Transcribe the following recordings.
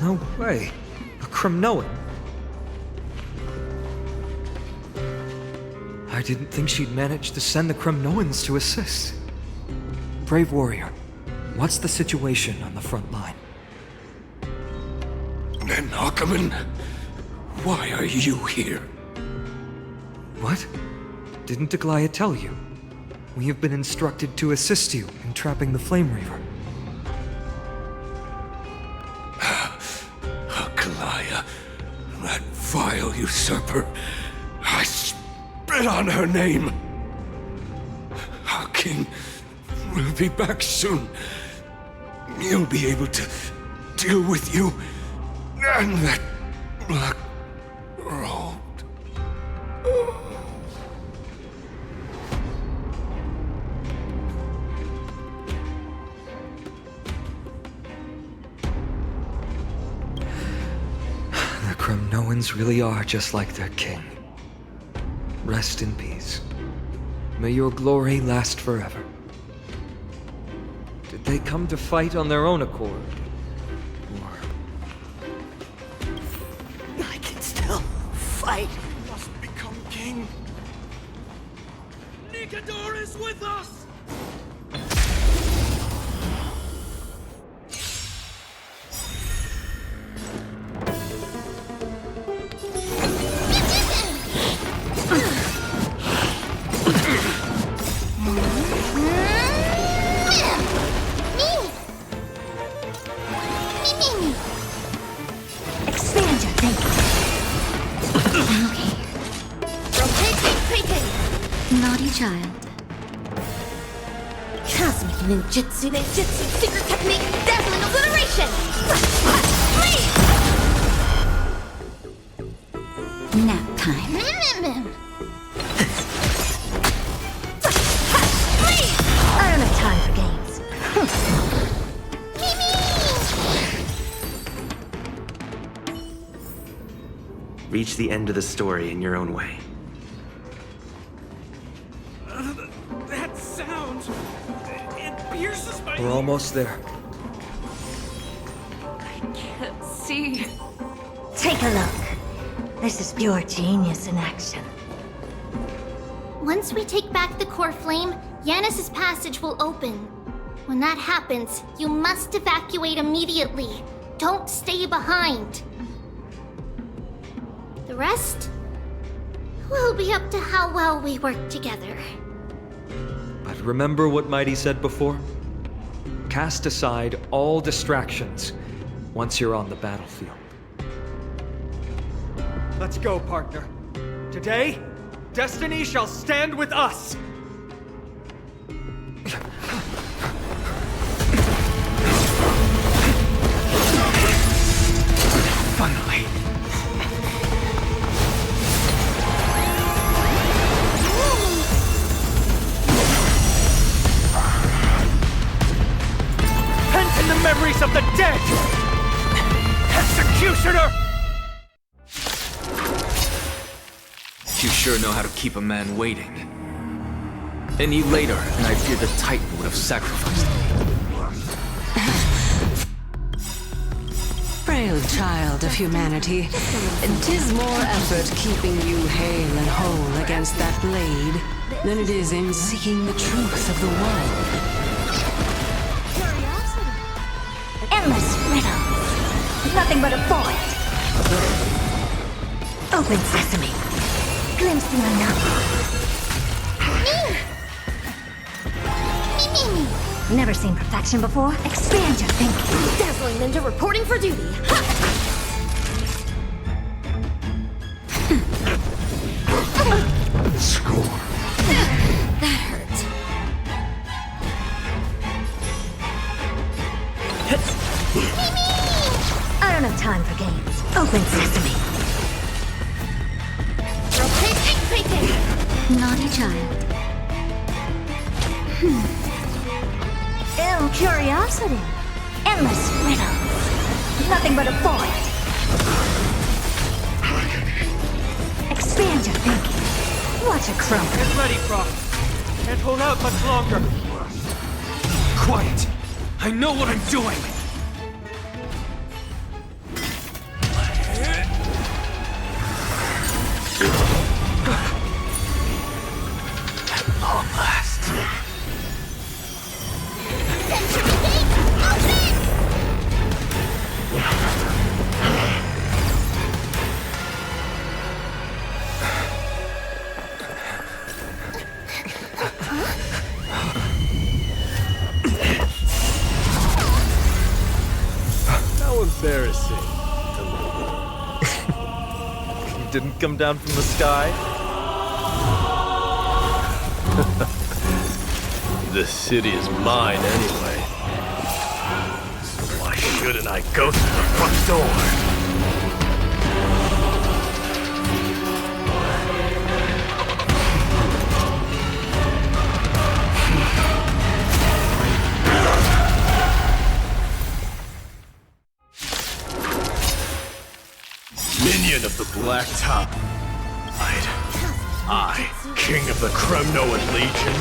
No way. A Kremnoan. I didn't think she'd manage to send the Kremnoans to assist. Brave warrior, what's the situation on the front line? And Ackerman, why are you here? What? Didn't Aglaya tell you? We have been instructed to assist you in trapping the Flame Reaver. Aglaya, that vile usurper. I spit on her name. Our king will be back soon. He'll be able to deal with you and that black robe. The Kremnoans really are just like their king. Rest in peace. May your glory last forever. Did they come to fight on their own accord? Or... I can still fight. Must become king. Nikador is with us! Expand your thinking. Okay. Rotate. Naughty child. Cosmic ninjutsu, secret technique, dazzling obliteration! Nap time. I don't have time for games. Reach the end of the story in your own way. That sound! It pierces my... We're almost there. Can't see. Take a look. This is pure genius in action. Once we take back the core flame, Yanis's passage will open. When that happens, you must evacuate immediately. Don't stay behind. The rest will be up to how well we work together. But remember what Mighty said before? Cast aside all distractions once you're on the battlefield. Let's go, partner. Today, destiny shall stand with us! Finally. Pent in the memories of the dead! Executioner! You sure know how to keep a man waiting. Any later, and I fear the Titan would have sacrificed me. Frail child of humanity, 'tis more effort keeping you hale and whole against that blade than it is in seeking the truth of the world. Endless riddles. Nothing but a void. Open sesame. Glimpse the unknown. Never seen perfection before? Expand your thinking. Dazzling ninja reporting for duty. Score. That hurt. I don't have time for games. Open sesame. Rotate. Naughty child. Ill curiosity. Endless riddles. Nothing but a void. Expand your thinking. Watch a crumble. Get ready, Croft. Can't hold out much longer. Quiet! I know what I'm doing! At long last. Century Gate, open! How embarrassing. You didn't come down from the sky? This city is mine anyway. So why shouldn't I go through the front door? Minion of the Black Top. I, King of the Kremnoan Legion.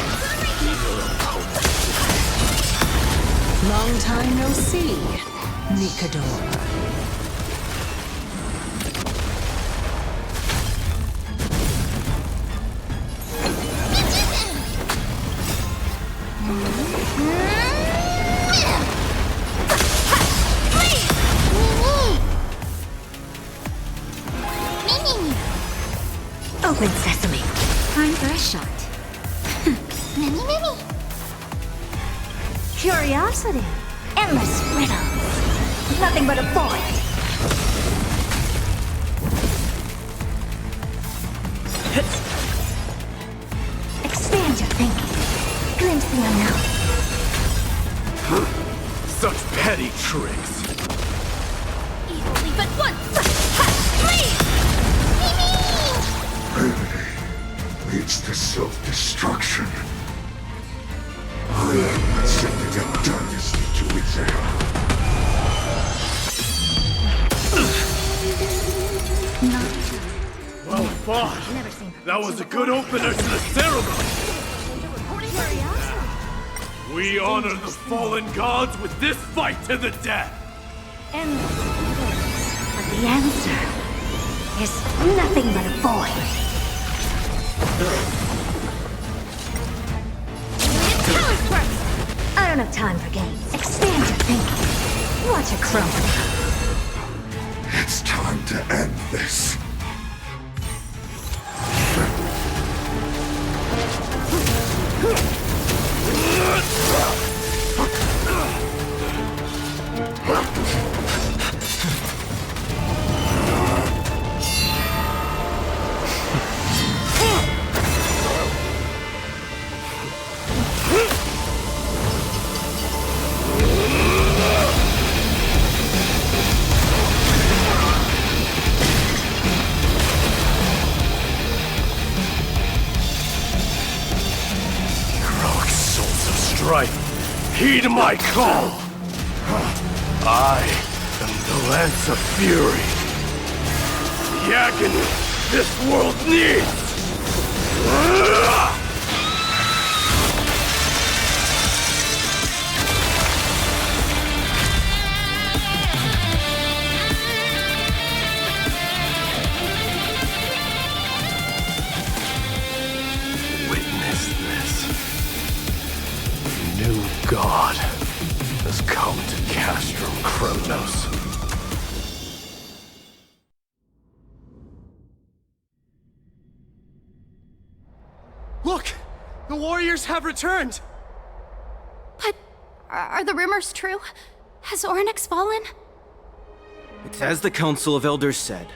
Long time no see, Nikador. Open sesame. Time for a shot. Mini, mini. Curiosity. Endless riddles. Nothing but a void. Expand your thinking. Glimpse the unknown. Such petty tricks. Evilly but once. Please! Brevity leads to self-destruction. I am sending a dynasty to its end. Well fought. That was a good opener to the ceremony. We honor the fallen gods with this fight to the death. Endless riddles. But the answer is nothing but a void. Talent first! I don't have time for games. Expand your thinking. Watch it crumble. It's time to end this. Heroic souls of strife, heed my call. I am the Lance of Fury. The agony this world needs. Witness this. New God has come to Castrum Kronos. Look! The warriors have returned! But are the rumors true? Has Ornyx fallen? It's as the Council of Elders said.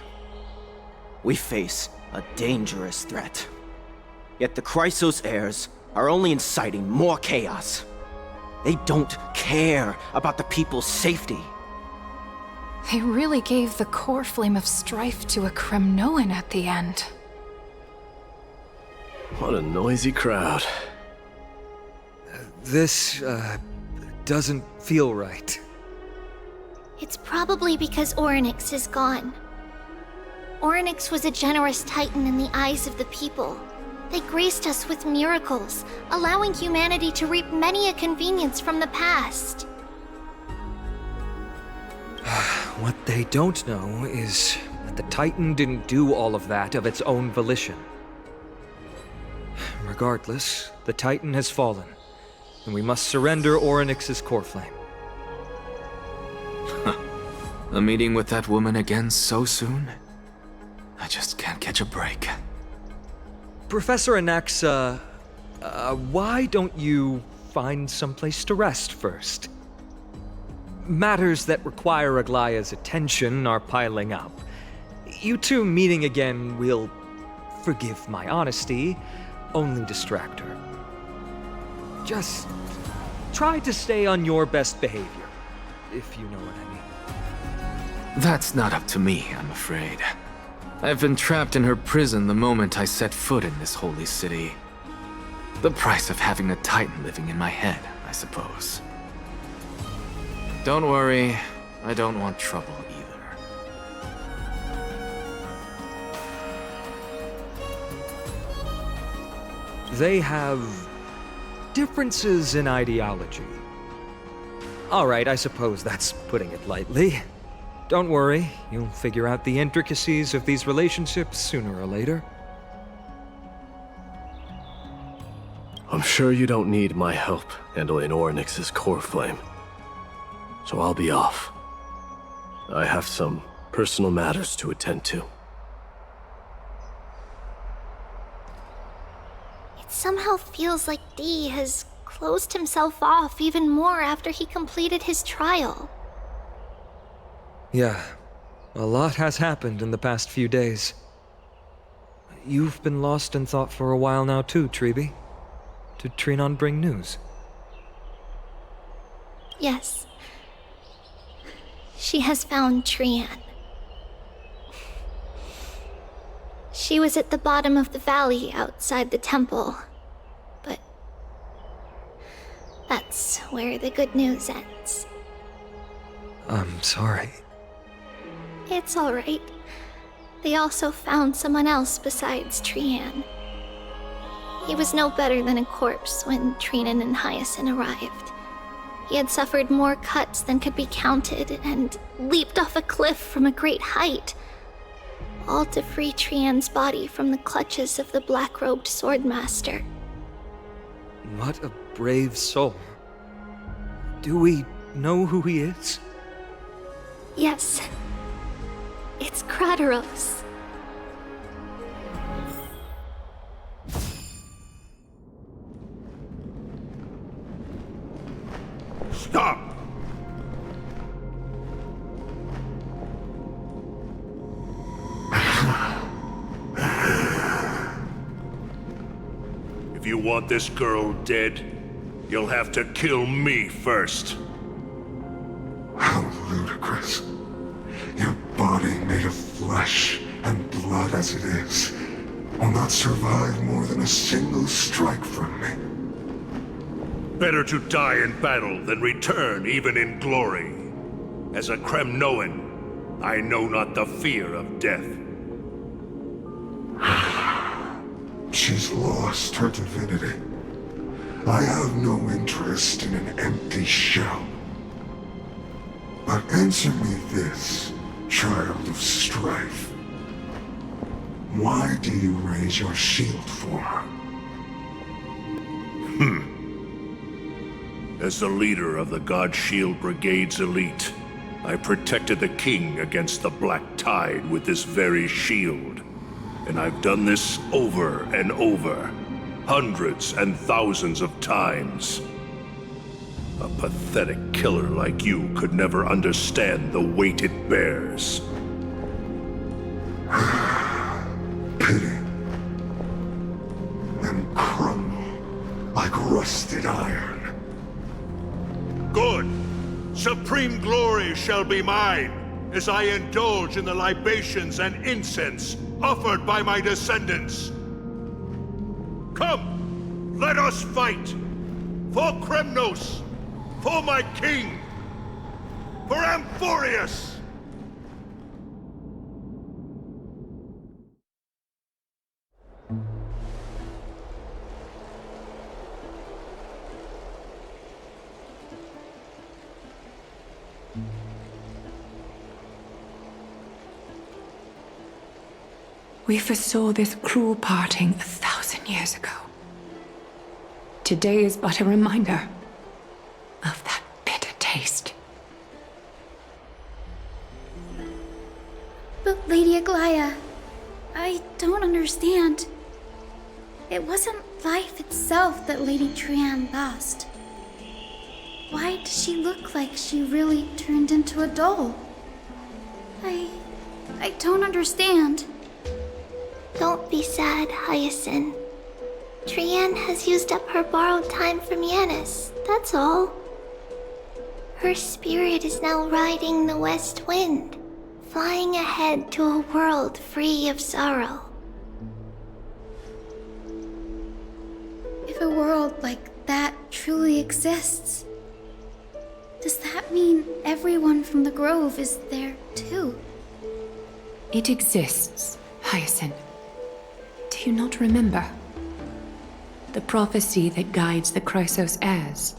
We face a dangerous threat. Yet the Chrysos heirs are only inciting more chaos. They don't care about the people's safety. They really gave the core flame of strife to a Kremnoan at the end. What a noisy crowd. This, doesn't feel right. It's probably because Ornyx is gone. Ornyx was a generous titan in the eyes of the people. They graced us with miracles, allowing humanity to reap many a convenience from the past. What they don't know is that the Titan didn't do all of that of its own volition. Regardless, the Titan has fallen, and we must surrender Orynyx's core flame. A meeting with that woman again so soon? I just can't catch a break. Professor Anaxa, why don't you find someplace to rest first? Matters that require Aglaya's attention are piling up. You two meeting again will, forgive my honesty, only distract her. Just try to stay on your best behavior, if you know what I mean. That's not up to me, I'm afraid. I've been trapped in her prison the moment I set foot in this holy city. The price of having a Titan living in my head, I suppose. Don't worry, I don't want trouble either. They have differences in ideology. All right, I suppose that's putting it lightly. Don't worry, you'll figure out the intricacies of these relationships sooner or later. I'm sure you don't need my help handling Orynyx's core flame. So I'll be off. I have some personal matters to attend to. It somehow feels like D has closed himself off even more after he completed his trial. Yeah, a lot has happened in the past few days. You've been lost in thought for a while now too, Treeby. Did Trinon bring news? Yes. She has found Trian. She was at the bottom of the valley outside the temple, but that's where the good news ends. I'm sorry. It's all right. They also found someone else besides Trian. He was no better than a corpse when Trinan and Hyacinth arrived. He had suffered more cuts than could be counted and leaped off a cliff from a great height, all to free Trian's body from the clutches of the black-robed swordmaster. What a brave soul. Do we know who he is? Yes. It's Krateros. Stop! If you want this girl dead, you'll have to kill me first. How ludicrous. Your body made of flesh and blood as it is will not survive more than a single strike from me. Better to die in battle than return even in glory. As a Kremnoan, I know not the fear of death. She's lost her divinity. I have no interest in an empty shell. But answer me this, child of strife. Why do you raise your shield for her? As the leader of the God Shield Brigade's elite, I protected the king against the Black Tide with this very shield. And I've done this over and over, hundreds and thousands of times. A pathetic killer like you could never understand the weight it bears. Pity. Then crumble like rusted iron. Good! Supreme glory shall be mine, as I indulge in the libations and incense offered by my descendants. Come, let us fight! For Kremnos! For my king! For Amphorius! We foresaw this cruel parting 1,000 years ago. Today is but a reminder of that bitter taste. But Lady Aglaya, I don't understand. It wasn't life itself that Lady Trian lost. Why does she look like she really turned into a doll? I don't understand. Don't be sad, Hyacinth. Trian has used up her borrowed time from Yanis, that's all. Her spirit is now riding the west wind, flying ahead to a world free of sorrow. If a world like that truly exists, does that mean everyone from the Grove is there too? It exists, Hyacinth. Do you not remember? The prophecy that guides the Chrysos heirs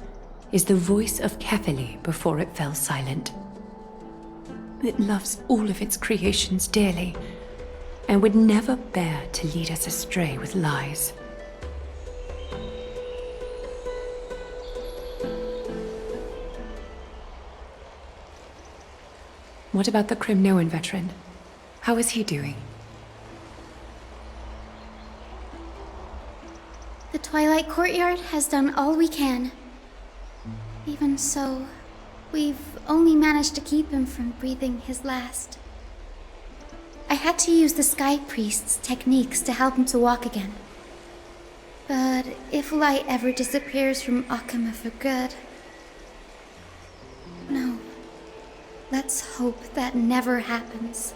is the voice of Kefili before it fell silent. It loves all of its creations dearly and would never bear to lead us astray with lies. What about the Crimnoan veteran? How is he doing? The Twilight Courtyard has done all we can. Even so, we've only managed to keep him from breathing his last. I had to use the Sky Priest's techniques to help him to walk again. But if light ever disappears from Akama for good... No. Let's hope that never happens.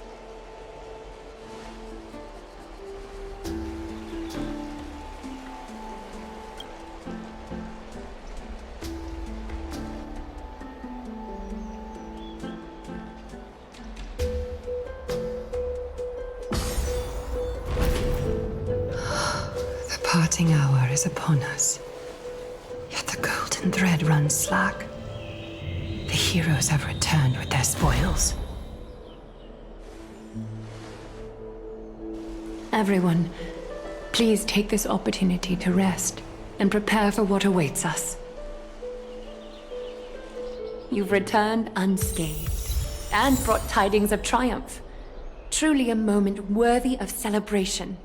The parting hour is upon us. Yet the golden thread runs slack. The heroes have returned with their spoils. Everyone, please take this opportunity to rest and prepare for what awaits us. You've returned unscathed and brought tidings of triumph. Truly a moment worthy of celebration.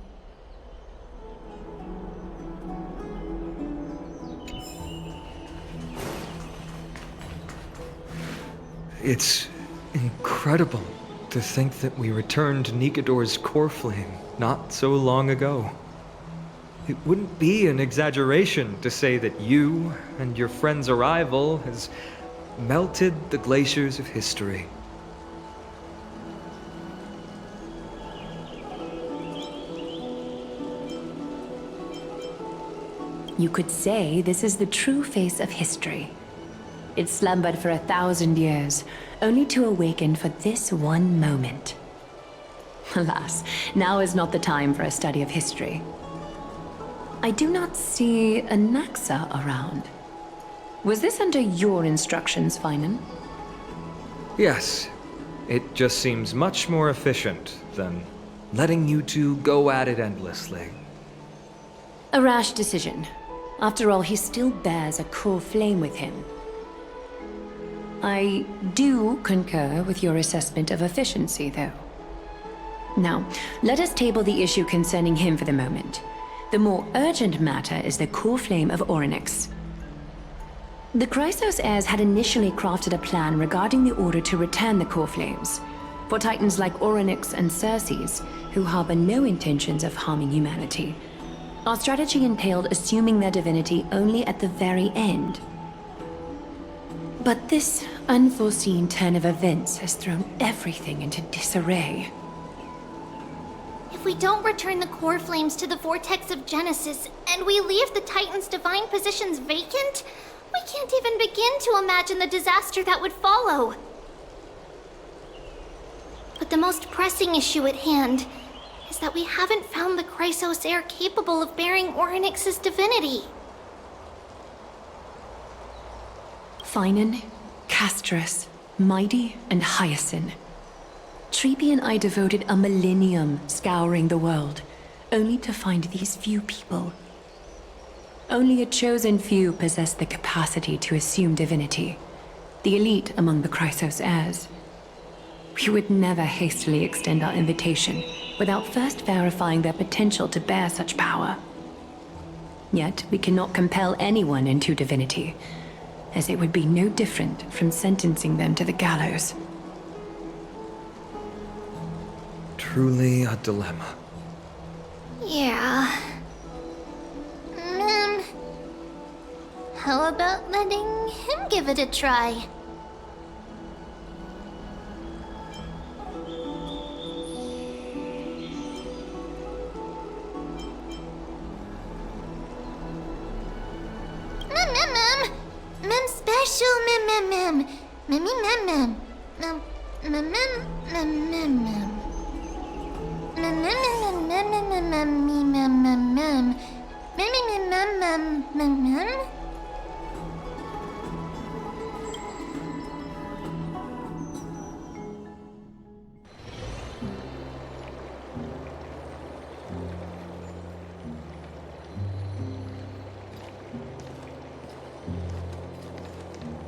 It's incredible to think that we returned Nikador's core flame not so long ago. It wouldn't be an exaggeration to say that you and your friend's arrival has melted the glaciers of history. You could say this is the true face of history. It slumbered for 1,000 years, only to awaken for this one moment. Alas, now is not the time for a study of history. I do not see a Naxa around. Was this under your instructions, Finan? Yes, it just seems much more efficient than letting you two go at it endlessly. A rash decision. After all, he still bears a core flame with him. I do concur with your assessment of efficiency, though. Now, let us table the issue concerning him for the moment. The more urgent matter is the core flame of Orynyx. The Chrysos heirs had initially crafted a plan regarding the order to return the core flames, for titans like Orynyx and Circes, who harbor no intentions of harming humanity. Our strategy entailed assuming their divinity only at the very end. But this unforeseen turn of events has thrown everything into disarray. If we don't return the core flames to the vortex of Genesis, and we leave the Titan's divine positions vacant, we can't even begin to imagine the disaster that would follow. But the most pressing issue at hand is that we haven't found the Chrysos heir capable of bearing Orynyx's divinity. Finan, Castras, Mighty, and Hyacinth. Treepy and I devoted a millennium scouring the world, only to find these few people. Only a chosen few possess the capacity to assume divinity, the elite among the Chrysos heirs. We would never hastily extend our invitation without first verifying their potential to bear such power. Yet, we cannot compel anyone into divinity, as it would be no different from sentencing them to the gallows. Truly a dilemma. Yeah. How about letting him give it a try? Mem special mem. Mem.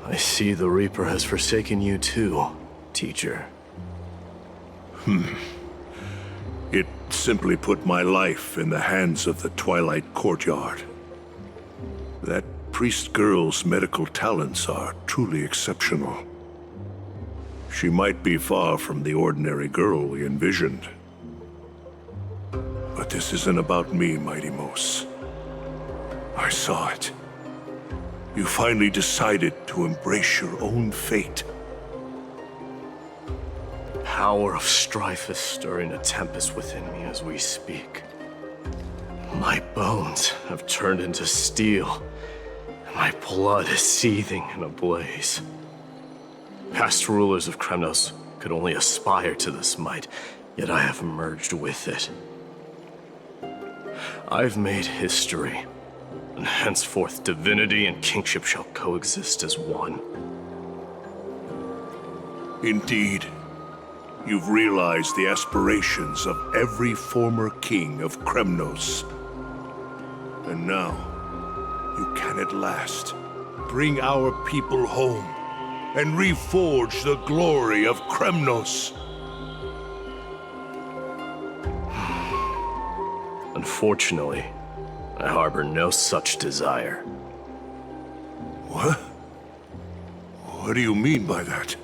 I see the Reaper has forsaken you too, teacher. It simply put my life in the hands of the Twilight Courtyard. That priest girl's medical talents are truly exceptional. She might be far from the ordinary girl we envisioned. But this isn't about me, Mighty Mos. I saw it. You finally decided to embrace your own fate. The power of strife is stirring a tempest within me as we speak. My bones have turned into steel, and my blood is seething in a blaze. Past rulers of Kremnos could only aspire to this might, yet I have merged with it. I've made history, and henceforth divinity and kingship shall coexist as one. Indeed, you've realized the aspirations of every former king of Kremnos. And now, you can at last bring our people home and reforge the glory of Kremnos. Unfortunately, I harbor no such desire. What? What do you mean by that?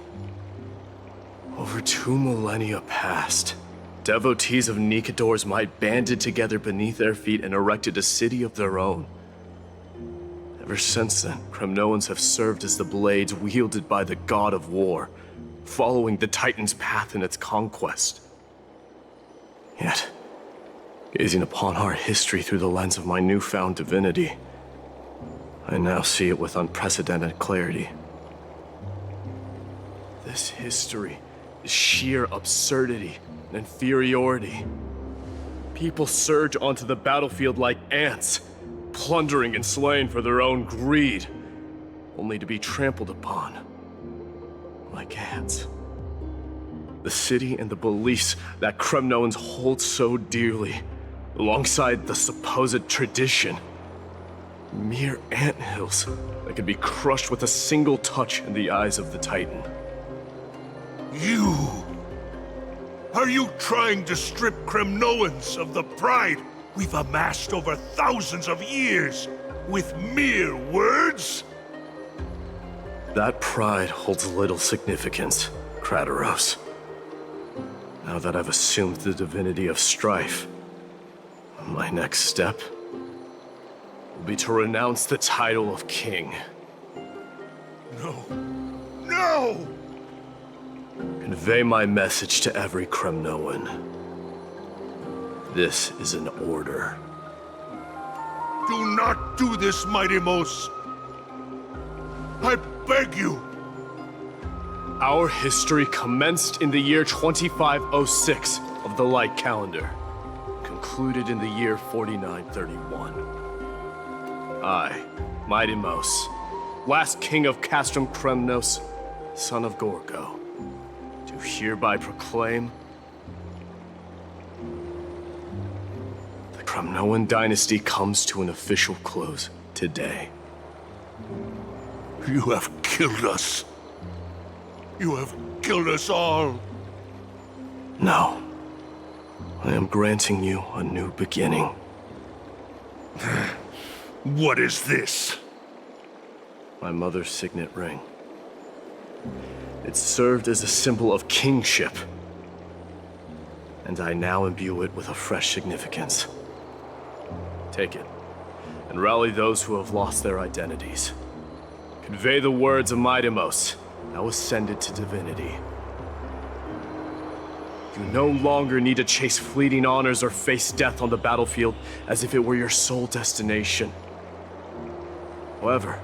Over 2 millennia past, devotees of Nikador's might banded together beneath their feet and erected a city of their own. Ever since then, Kremnoans have served as the blades wielded by the god of war, following the Titan's path in its conquest. Yet, gazing upon our history through the lens of my newfound divinity, I now see it with unprecedented clarity. This history is sheer absurdity and inferiority. People surge onto the battlefield like ants, plundering and slaying for their own greed, only to be trampled upon like ants. The city and the beliefs that Kremnoans hold so dearly, alongside the supposed tradition, mere anthills that could be crushed with a single touch in the eyes of the Titan. You! Are you trying to strip Kremnoans of the pride we've amassed over thousands of years with mere words? That pride holds little significance, Krataros. Now that I've assumed the divinity of strife, my next step will be to renounce the title of king. No. No! Convey my message to every Kremnoan. This is an order. Do not do this, Mighty Mos. I beg you. Our history commenced in the year 2506 of the Light Calendar, concluded in the year 4931. I, Mighty Mos, last king of Castrum Kremnos, son of Gorgo, do hereby proclaim the Kremnoan dynasty comes to an official close today. You have killed us. You have killed us all. No. I am granting you a new beginning. What is this? My mother's signet ring. It served as a symbol of kingship, and I now imbue it with a fresh significance. Take it, and rally those who have lost their identities. Convey the words of Midemos, now ascended to divinity. You no longer need to chase fleeting honors or face death on the battlefield as if it were your sole destination. However,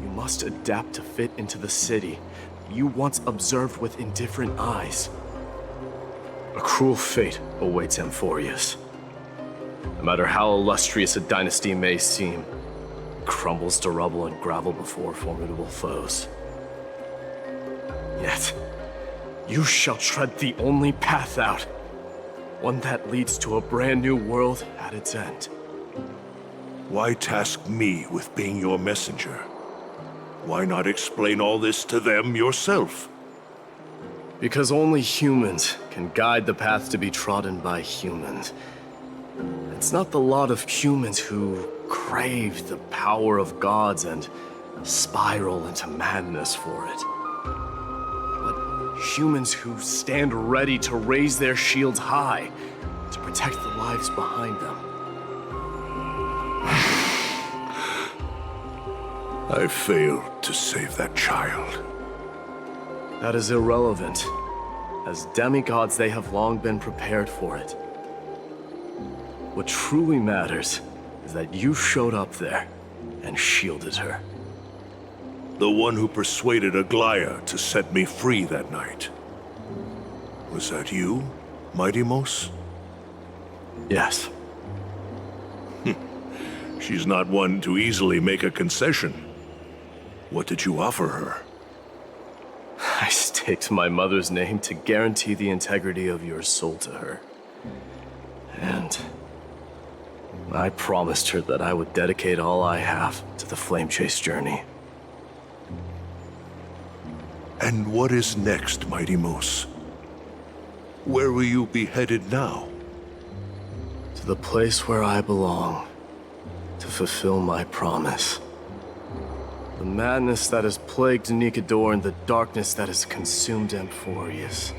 you must adapt to fit into the city you once observed with indifferent eyes. A cruel fate awaits Amphorius. No matter how illustrious a dynasty may seem, it crumbles to rubble and gravel before formidable foes. Yet, you shall tread the only path out, one that leads to a brand new world at its end. Why task me with being your messenger? Why not explain all this to them yourself? Because only humans can guide the path to be trodden by humans. It's not the lot of humans who crave the power of gods and spiral into madness for it. But humans who stand ready to raise their shields high to protect the lives behind them. I failed to save that child. That is irrelevant. As demigods, they have long been prepared for it. What truly matters is that you showed up there and shielded her. The one who persuaded Aglaya to set me free that night. Was that you, Midemos? Yes. She's not one to easily make a concession. What did you offer her? I staked my mother's name to guarantee the integrity of your soul to her. And I promised her that I would dedicate all I have to the Flame Chase journey. And what is next, Midemos? Where will you be headed now? To the place where I belong, to fulfill my promise. The madness that has plagued Nikador and the darkness that has consumed Amphorius.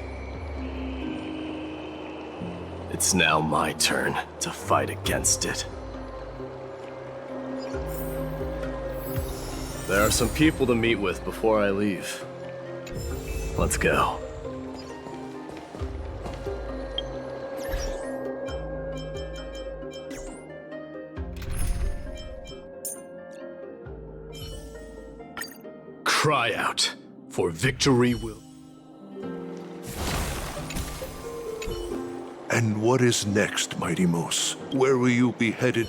It's now my turn to fight against it. There are some people to meet with before I leave. Let's go. Cry out, for victory will... And what is next, Midemos? Where will you be headed?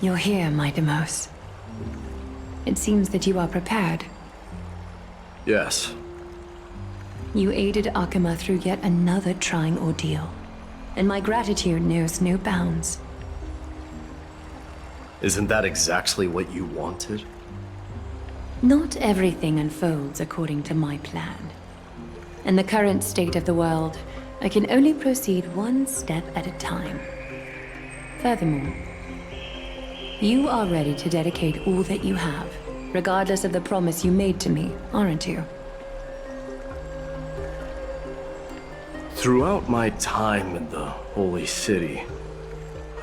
You're here, Midemos. It seems that you are prepared. Yes. You aided Akuma through yet another trying ordeal. and my gratitude knows no bounds. Isn't that exactly what you wanted? Not everything unfolds according to my plan. In the current state of the world, I can only proceed one step at a time. Furthermore, you are ready to dedicate all that you have, regardless of the promise you made to me, aren't you? Throughout my time in the Holy City,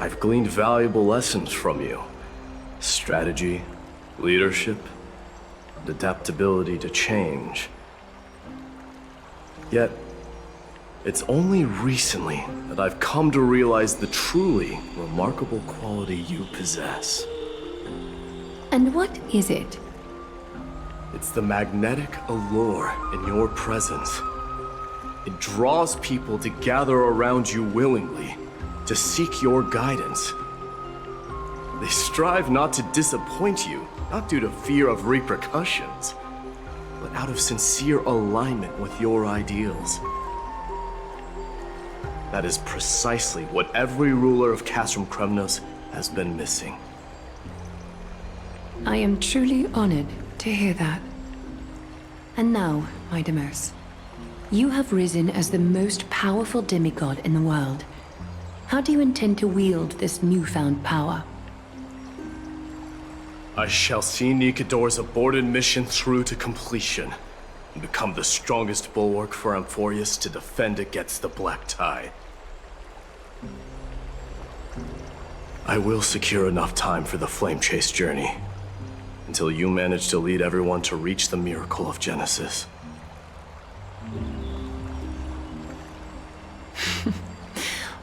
I've gleaned valuable lessons from you. Strategy, leadership, and adaptability to change. Yet, it's only recently that I've come to realize the truly remarkable quality you possess. And what is it? It's the magnetic allure in your presence. It draws people to gather around you willingly, to seek your guidance. They strive not to disappoint you, not due to fear of repercussions, but out of sincere alignment with your ideals. That is precisely what every ruler of Castrum Kremnos has been missing. I am truly honored to hear that. And now, my Deimos, you have risen as the most powerful demigod in the world. How do you intend to wield this newfound power? I shall see Nikador's aborted mission through to completion, and become the strongest bulwark for Amphorius to defend against the Black Tide. I will secure enough time for the Flame Chase journey, until you manage to lead everyone to reach the miracle of Genesis.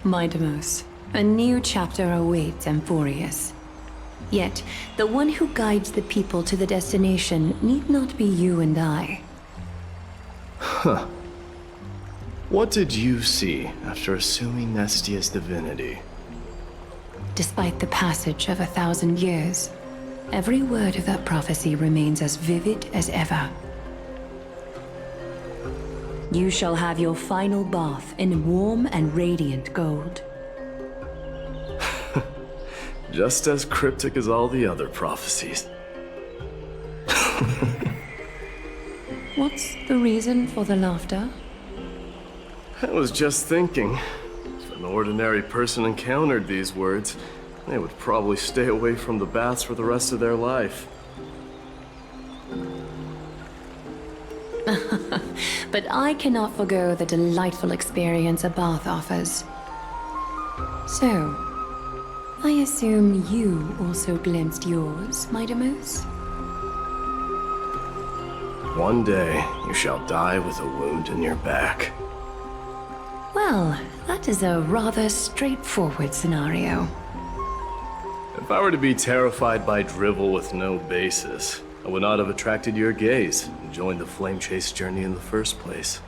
My Deimos, a new chapter awaits Amphorius. Yet, the one who guides the people to the destination need not be you and I. Huh. What did you see after assuming Nestia's divinity? Despite the passage of 1,000 years, every word of that prophecy remains as vivid as ever. You shall have your final bath in warm and radiant gold. Just as cryptic as all the other prophecies. What's the reason for the laughter? I was just thinking, if an ordinary person encountered these words, they would probably stay away from the baths for the rest of their life. But I cannot forgo the delightful experience a bath offers. So, I assume you also glimpsed yours, my Deimos? One day, you shall die with a wound in your back. Well, that is a rather straightforward scenario. If I were to be terrified by drivel with no basis, I would not have attracted your gaze and joined the Flame Chase journey in the first place.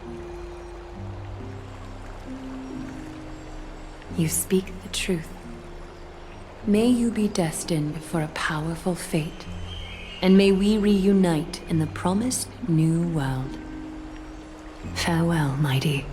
You speak the truth. May you be destined for a powerful fate, and may we reunite in the promised new world. Farewell, mighty.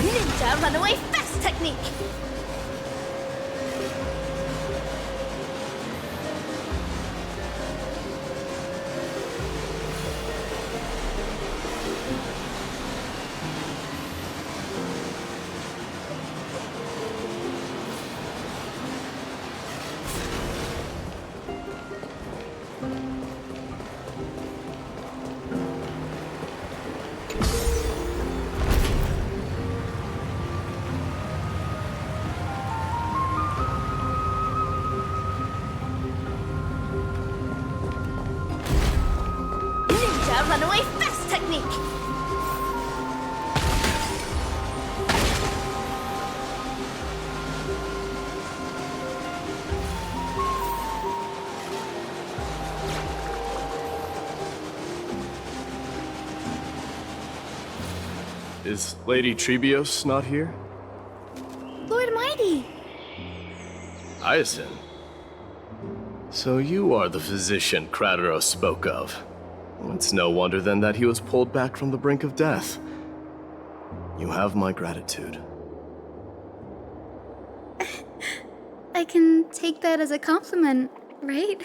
Ninja runaway fast technique! fast technique! Is Lady Trebios not here? Lord Mighty! Hyacinth. So you are the physician Krateros spoke of. It's no wonder then that he was pulled back from the brink of death. You have my gratitude. I can take that as a compliment, right?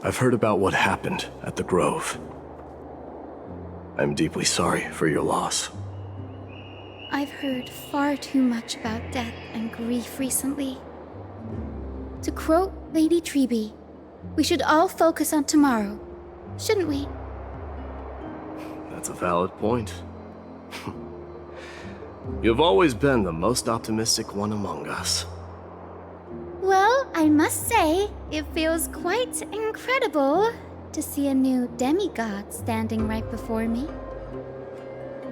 I've heard about what happened at the Grove. I'm deeply sorry for your loss. I've heard far too much about death and grief recently. To quote Lady Treby, we should all focus on tomorrow, shouldn't we? That's a valid point. You've always been the most optimistic one among us. Well, I must say, it feels quite incredible to see a new demigod standing right before me.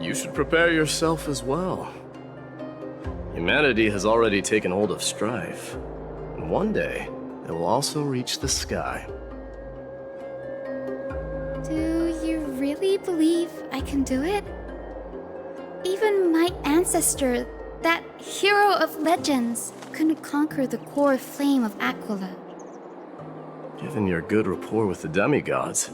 You should prepare yourself as well. Humanity has already taken hold of strife, and one day it will also reach the sky. Do you really believe I can do it? Even my ancestor, that hero of legends, couldn't conquer the core flame of Aquila. Given your good rapport with the demigods,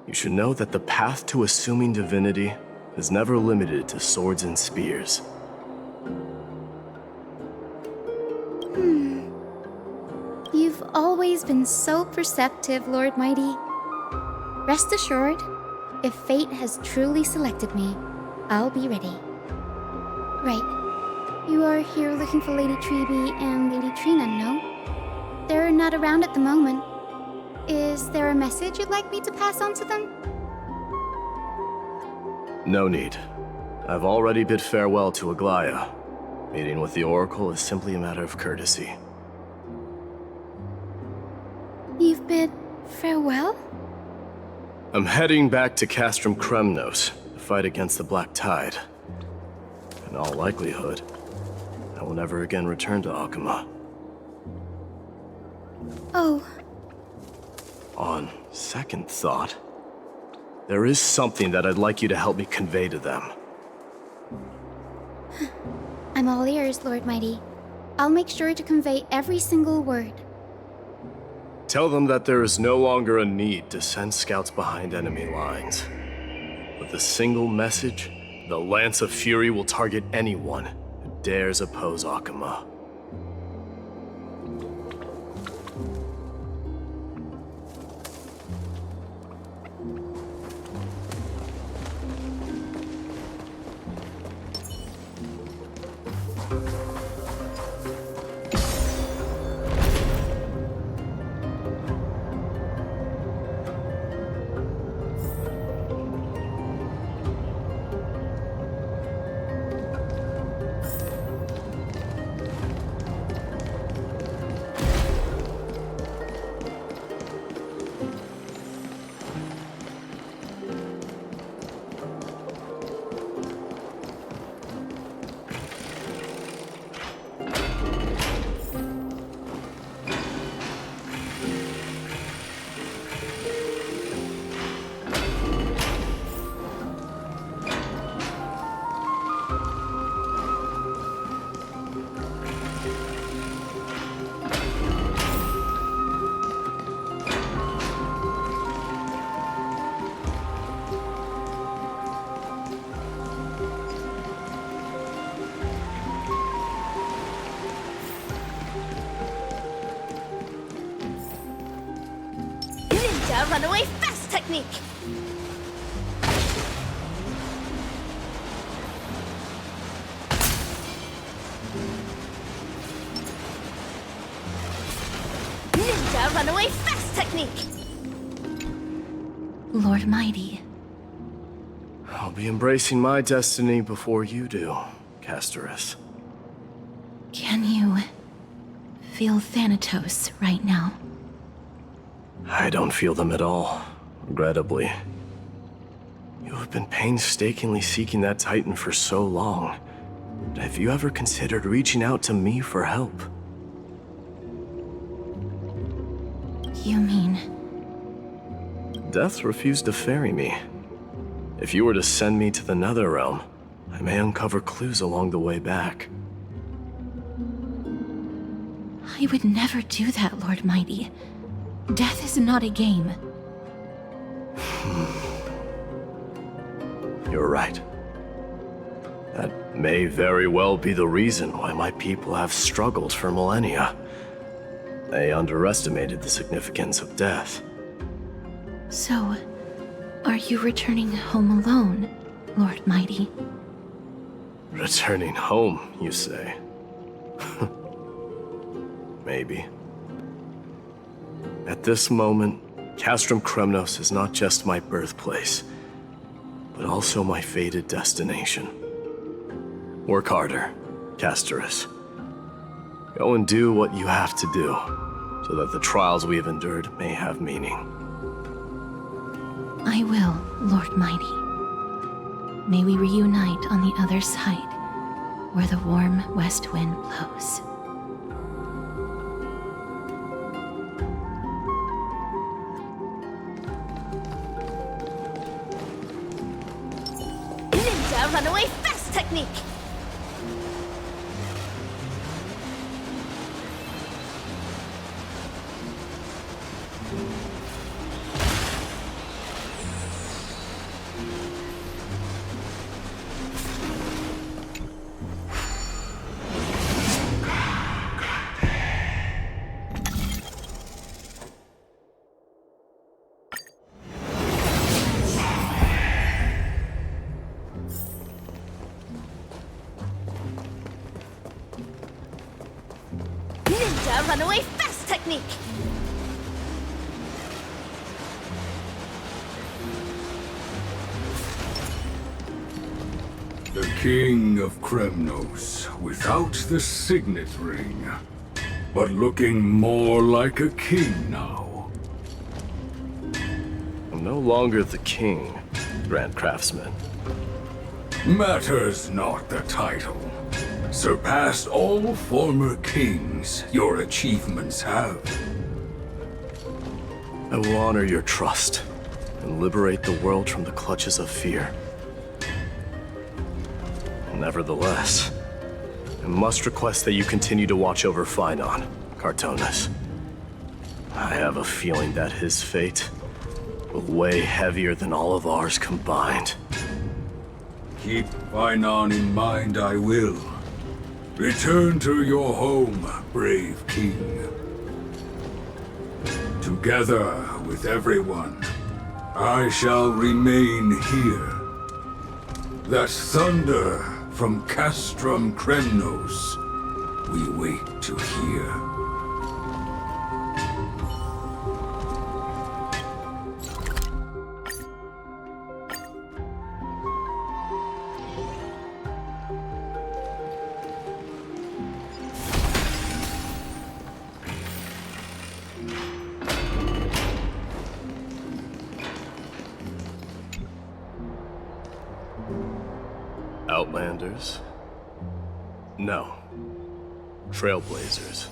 you should know that the path to assuming divinity is never limited to swords and spears. You've always been so perceptive, Lord Mighty. Rest assured, if fate has truly selected me, I'll be ready. Right. You are here looking for Lady Treby and Lady Trina, no? They're not around at the moment. Is there a message you'd like me to pass on to them? No need. I've already bid farewell to Aglaya. Meeting with the Oracle is simply a matter of courtesy. You've bid farewell? I'm heading back to Castrum Kremnos to fight against the Black Tide. In all likelihood, I will never again return to Akuma. Oh. On second thought, there is something that I'd like you to help me convey to them. I'm all ears, Lord Mighty. I'll make sure to convey every single word. Tell them that there is no longer a need to send scouts behind enemy lines. With a single message, the Lance of Fury will target anyone who dares oppose Akuma. Runaway fast technique! Ninja runaway fast technique! Lord Mighty. I'll be embracing my destiny before you do, Castorus. Can you feel Thanatos right now? I don't feel them at all, regrettably. You have been painstakingly seeking that Titan for so long. But have you ever considered reaching out to me for help? You mean... Death refused to ferry me. If you were to send me to the Netherrealm, I may uncover clues along the way back. I would never do that, Lord Mighty. Death is not a game. You're right. That may very well be the reason why my people have struggled for millennia. They underestimated the significance of death. So, are you returning home alone, Lord Mighty? Returning home, you say? Maybe. At this moment, Castrum Kremnos is not just my birthplace, but also my fated destination. Work harder, Castorus. Go and do what you have to do, so that the trials we have endured may have meaning. I will, Lord Mighty. May we reunite on the other side, where the warm west wind blows. Ninja runaway fast technique! Ninja runaway fast technique! The King of Kremnos, without the signet ring, but looking more like a king now. I'm no longer the king, Grand Craftsman. Matters not the title. Surpassed all former kings your achievements have. I will honor your trust and liberate the world from the clutches of fear. Nevertheless, I must request that you continue to watch over Phynon, Cartonis. I have a feeling that his fate will weigh heavier than all of ours combined. Keep Phynon in mind, I will. Return to your home, brave king. Together with everyone, I shall remain here. That thunder from Castrum Kremnos we wait to hear. Outlanders? No. Trailblazers.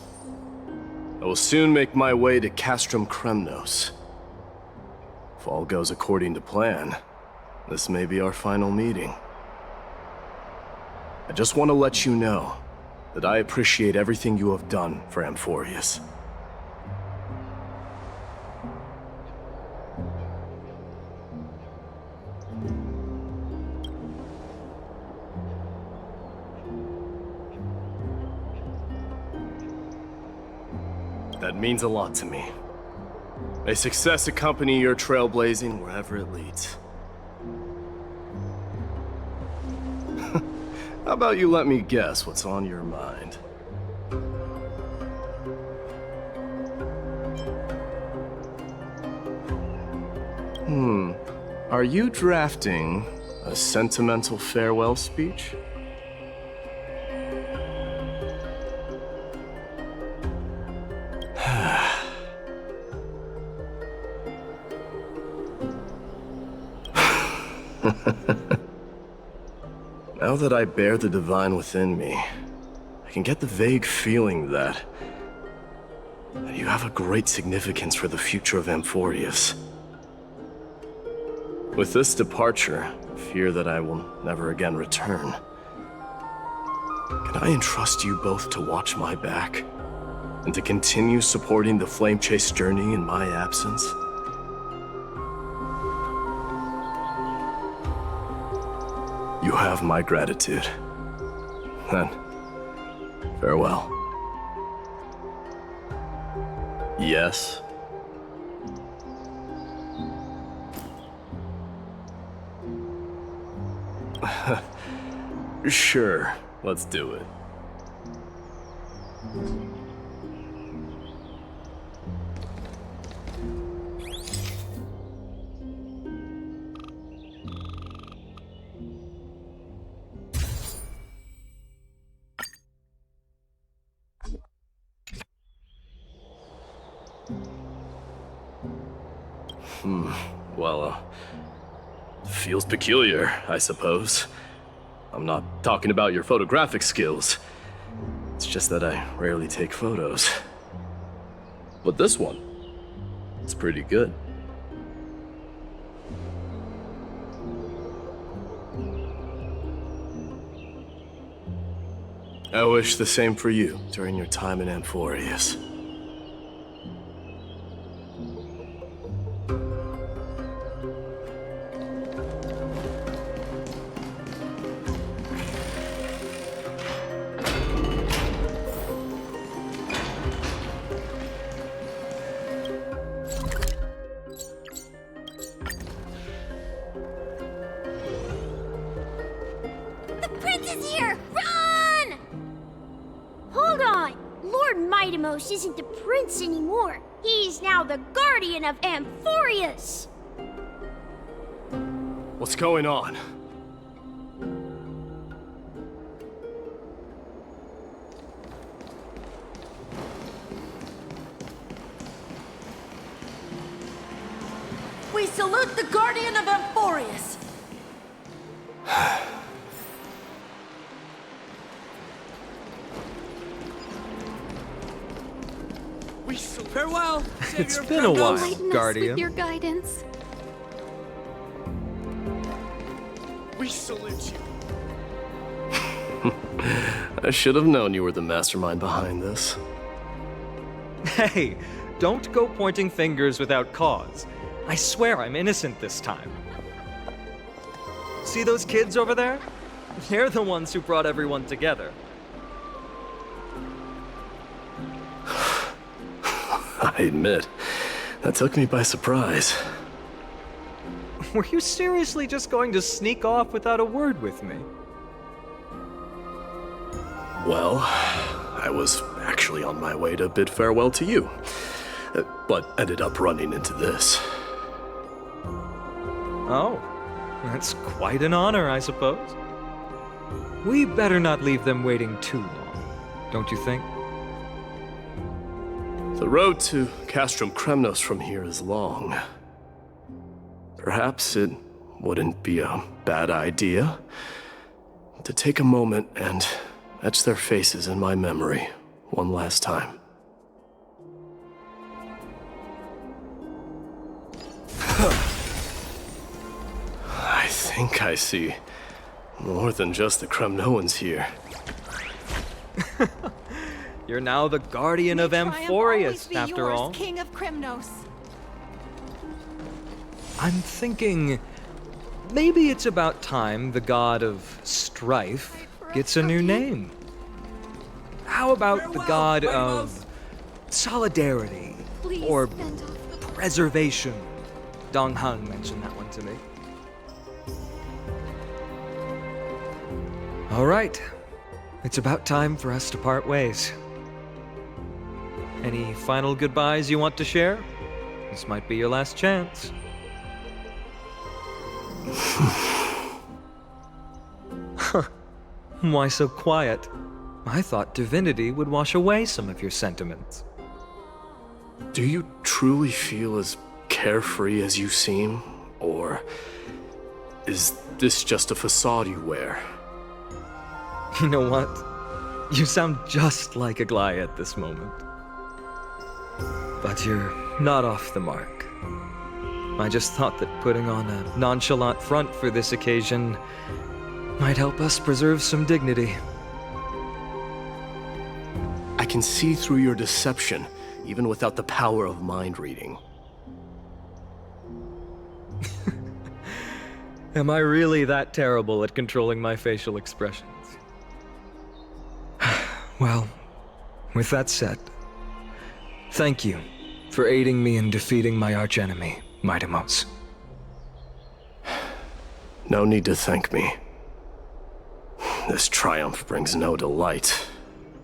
I will soon make my way to Castrum Kremnos. If all goes according to plan, this may be our final meeting. I just want to let you know that I appreciate everything you have done for Amphorius. That means a lot to me. May success accompany your trailblazing wherever it leads. How about you let me guess what's on your mind? Are you drafting a sentimental farewell speech? Now that I bear the divine within me, I can get the vague feeling that you have a great significance for the future of Amphorius. With this departure, I fear that I will never again return. Can I entrust you both to watch my back? And to continue supporting the Flame Chase journey in my absence? You have my gratitude. Then, farewell. Yes? Sure, let's do it. Well, feels peculiar, I suppose. I'm not talking about your photographic skills. It's just that I rarely take photos. But this one, it's pretty good. I wish the same for you during your time in Amphorius. Isn't the prince anymore. He's now the guardian of Amphorius. What's going on? We salute the guardian of Amphorius. Farewell! It's been a while, Enlighten us Guardian. with your guidance. We salute you. I should have known you were the mastermind behind this. Hey, don't go pointing fingers without cause. I swear I'm innocent this time. See those kids over there? They're the ones who brought everyone together. I admit, that took me by surprise. Were you seriously just going to sneak off without a word with me? Well, I was actually on my way to bid farewell to you, but ended up running into this. Oh, that's quite an honor, I suppose. We better not leave them waiting too long, don't you think? The road to Castrum Kremnos from here is long. Perhaps it wouldn't be a bad idea to take a moment and etch their faces in my memory one last time. I think I see more than just the Kremnoans here. You're now the guardian of Amphorius, after all. King of Kremnos. I'm thinking maybe it's about time the god of strife gets a new name. How about the god of solidarity or preservation? Dong Hung mentioned that one to me. All right, it's about time for us to part ways. Any final goodbyes you want to share? This might be your last chance. Why so quiet? I thought divinity would wash away some of your sentiments. Do you truly feel as carefree as you seem? Or Is this just a facade you wear? You know what? You sound just like Aglaia at this moment. But you're not off the mark. I just thought that putting on a nonchalant front for this occasion might help us preserve some dignity. I can see through your deception, even without the power of mind reading. Am I really that terrible at controlling my facial expressions? Well, with that said, thank you for aiding me in defeating my archenemy, Mightimos. No need to thank me. This triumph brings no delight,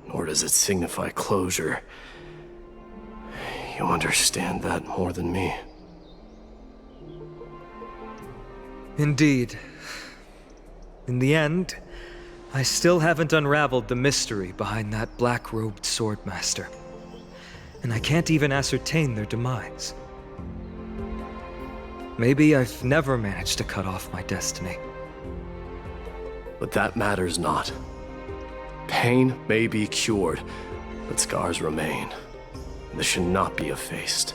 nor does it signify closure. You understand that more than me. Indeed. In the end, I still haven't unraveled the mystery behind that black-robed swordmaster. And I can't even ascertain their demise. Maybe I've never managed to cut off my destiny. But that matters not. Pain may be cured, but scars remain. This should not be effaced.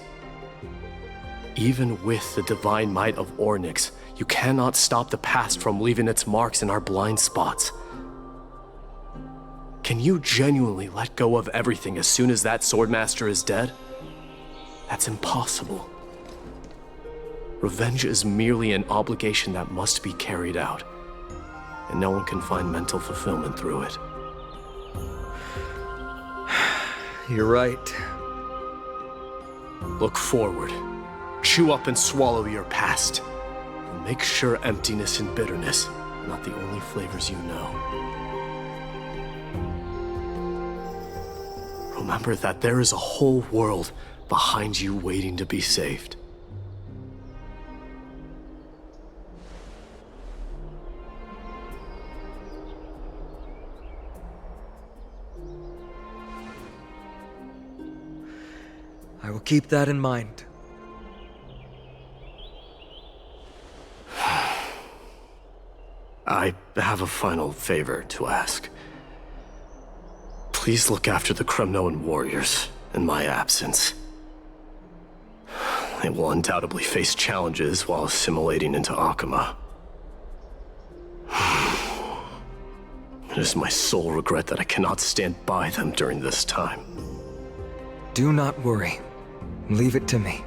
Even with the divine might of Ornyx, you cannot stop the past from leaving its marks in our blind spots. Can you genuinely let go of everything as soon as that swordmaster is dead? That's impossible. Revenge is merely an obligation that must be carried out, and no one can find mental fulfillment through it. You're right. Look forward. Chew up and swallow your past. And make sure emptiness and bitterness are not the only flavors you know. Remember that there is a whole world behind you waiting to be saved. I will keep that in mind. I have a final favor to ask. Please look after the Kremnoan warriors in my absence. They will undoubtedly face challenges while assimilating into Akama. It is my sole regret that I cannot stand by them during this time. Do not worry. Leave it to me.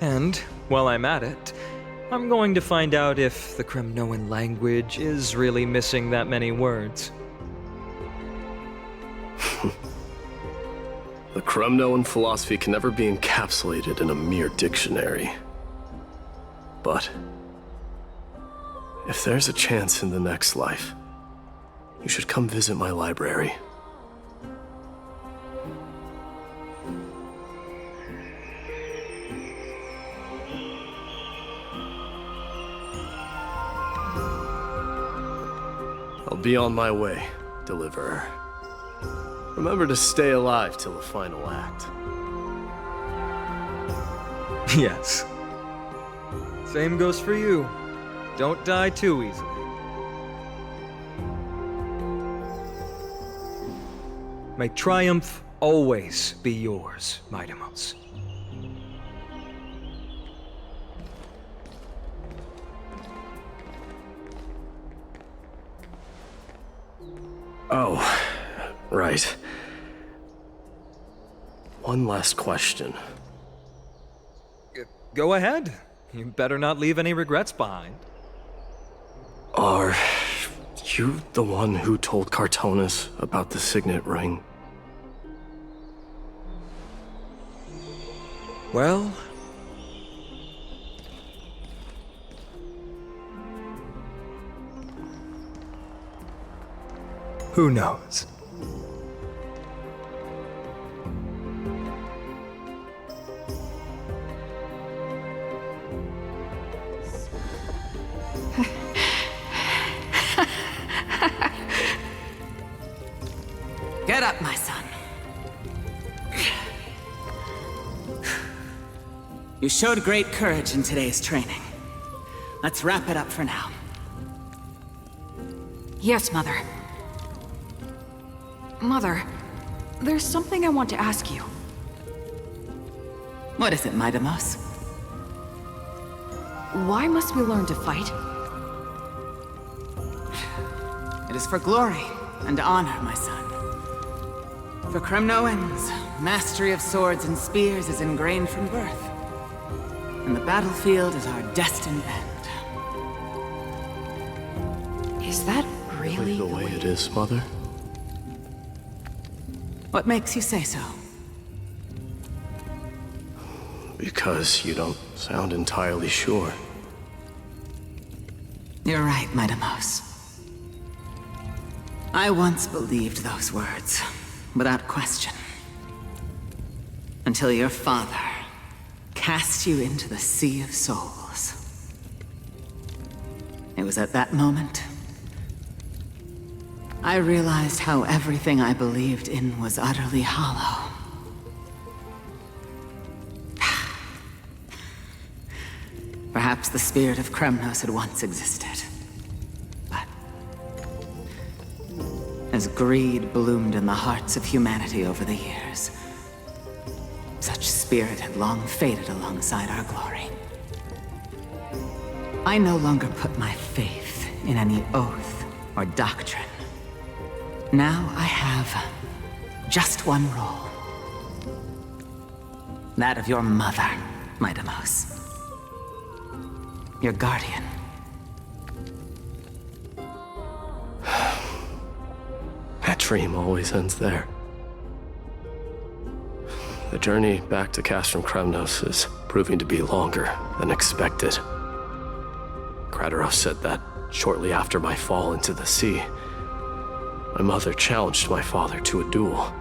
And, while I'm at it, I'm going to find out if the Kremnoan language is really missing that many words. The Kremnoan philosophy can never be encapsulated in a mere dictionary. But if there's a chance in the next life, you should come visit my library. I'll be on my way, Deliverer. Remember to stay alive till the final act. Yes. Same goes for you. Don't die too easily. May triumph always be yours, Mightimos. Oh, right. One last question. Go ahead. You better not leave any regrets behind. Are you the one who told Cartonis about the signet ring? Well... who knows? Get up, my son. You showed great courage in today's training. let's wrap it up for now. Yes, Mother. Mother, there's something I want to ask you. What is it, Midamos? Why must we learn to fight? It is for glory and honor, my son. For Kremnoans, mastery of swords and spears is ingrained from birth. And the battlefield is our destined end. Is that really the way it is, Mother? What makes you say so? Because you don't sound entirely sure. You're right, Midamos. I once believed those words, without question. Until your father cast you into the Sea of Souls. It was at that moment I realized how everything I believed in was utterly hollow. Perhaps the spirit of Kremnos had once existed. But as greed bloomed in the hearts of humanity over the years, such spirit had long faded alongside our glory. I no longer put my faith in any oath or doctrine. Now I have just one role. That of your mother, Midamos. Your guardian. That dream always ends there. The journey back to Castrum Kremnos is proving to be longer than expected. Krateros said that shortly after my fall into the sea, my mother challenged my father to a duel.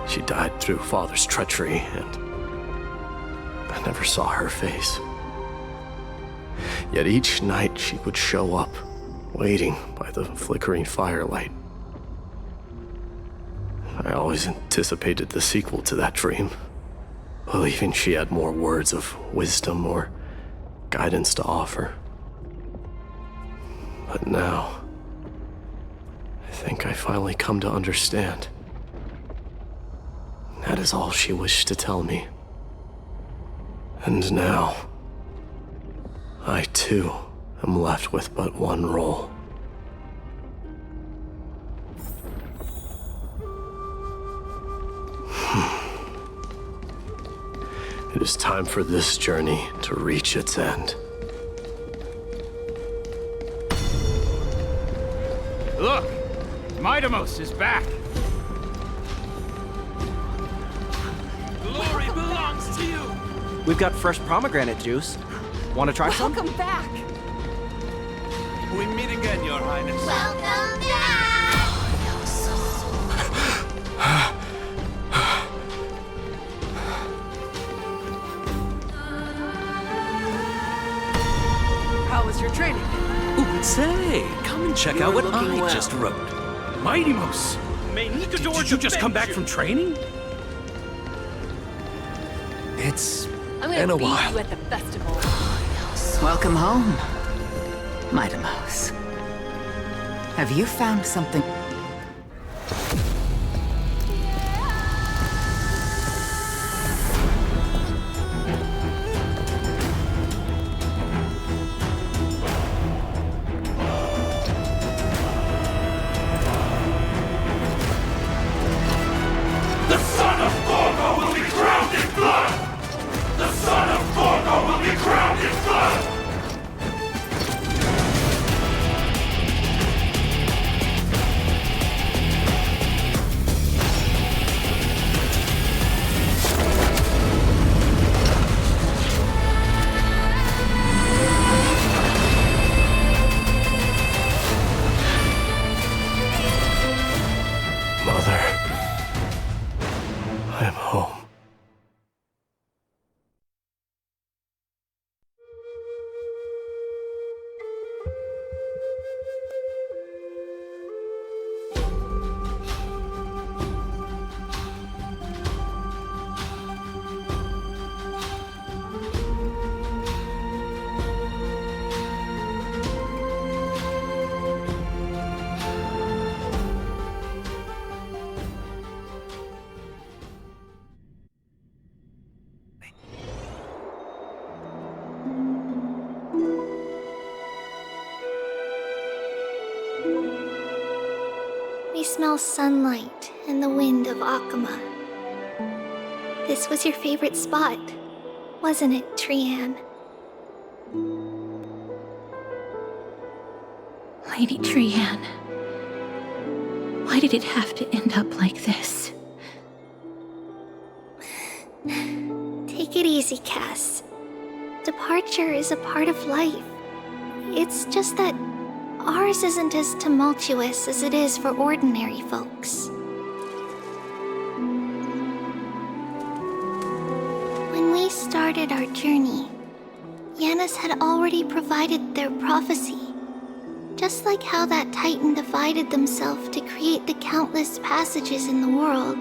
She died through father's treachery, and I never saw her face. Yet each night she would show up, waiting by the flickering firelight. I always anticipated the sequel to that dream, believing she had more words of wisdom or guidance to offer. But now, I think I finally come to understand. That is all she wished to tell me. And now, I too am left with but one role. It is time for this journey to reach its end. Look! Midamos is back! Glory belongs to you! We've got fresh pomegranate juice. Want to try some? Welcome back! We meet again, Your Highness. Welcome back! How was your training? Ooh, say, come and check out what I well. just wrote. Midamos! Did you just come back from training? It's I'm been gonna a beat while. you at the festival. Welcome home, Midamos. Have you found something? The son of Gorgo will be crowned in blood! The son of Gorgo will be crowned in blood! We smell sunlight and the wind of Akama. This was your favorite spot, wasn't it, Trianne? Lady Trianne, why did it have to end up like this? Take it easy, Cass. Departure is a part of life. It's just that ours isn't as tumultuous as it is for ordinary folks. When we started our journey, Yanis had already provided their prophecy. Just like how that Titan divided themselves to create the countless passages in the world.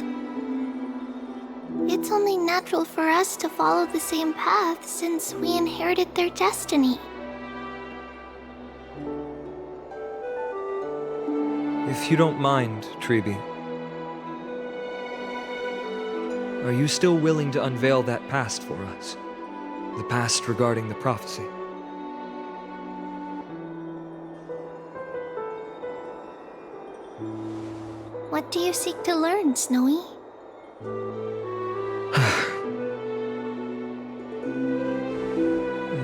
It's only natural for us to follow the same path since we inherited their destiny. If you don't mind, Treeby, are you still willing to unveil that past for us? The past regarding the prophecy? What do you seek to learn, Snowy?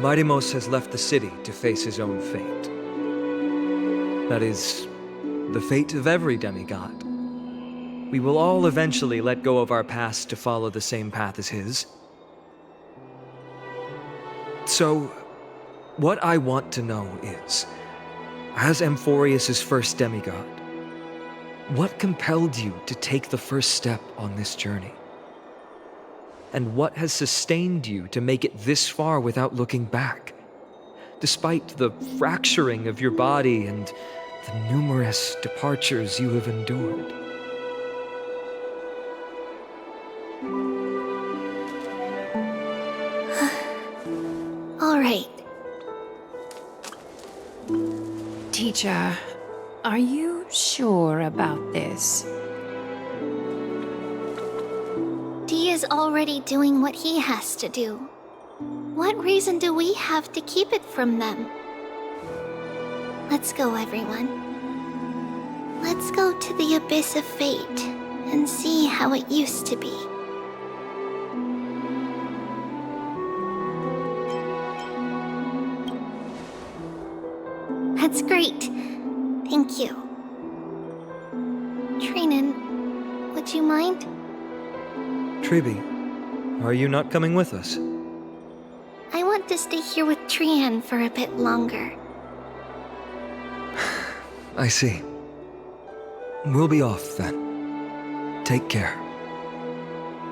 Midimos has left the city to face his own fate. That is, the fate of every demigod. We will all eventually let go of our past to follow the same path as his. So, what I want to know is, as Amphorius' first demigod, what compelled you to take the first step on this journey? And what has sustained you to make it this far without looking back? Despite the fracturing of your body and the numerous departures you have endured. All right. Teacher, are you sure about this? Dee is already doing what he has to do. What reason do we have to keep it from them? Let's go, everyone. Let's go to the abyss of fate and see how it used to be. That's great. Thank you. Trinan, would you mind? Treeby, are you not coming with us? I want to stay here with Trian for a bit longer. I see. We'll be off then. Take care.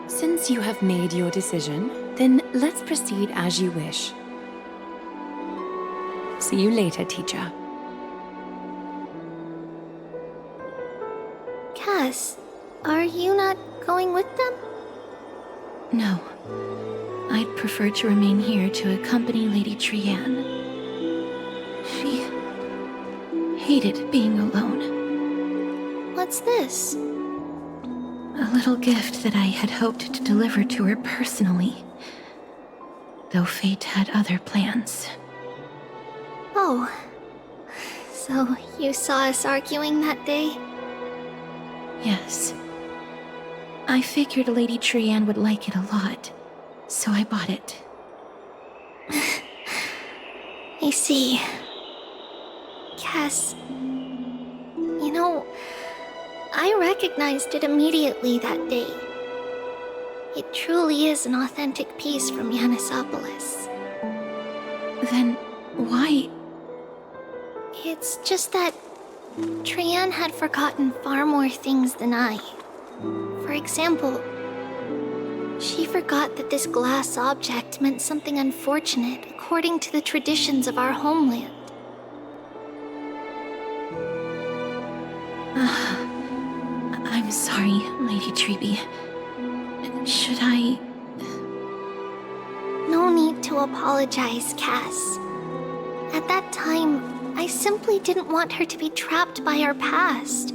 Since you have made your decision, then let's proceed as you wish. See you later, teacher. Cass, are you not going with them? No. I'd prefer to remain here to accompany Lady Trianne. She hated being alone. What's this? A little gift that I had hoped to deliver to her personally, though fate had other plans. Oh. So you saw us arguing that day? Yes. I figured Lady Trianne would like it a lot, so I bought it. I see. Cass, you know, I recognized it immediately that day. It truly is an authentic piece from Yanisopolis. Then why? It's just that Trianne had forgotten far more things than I. For example, she forgot that this glass object meant something unfortunate according to the traditions of our homeland. I'm sorry, Lady Treeby. Should I... No need to apologize, Cass. At that time, I simply didn't want her to be trapped by our past,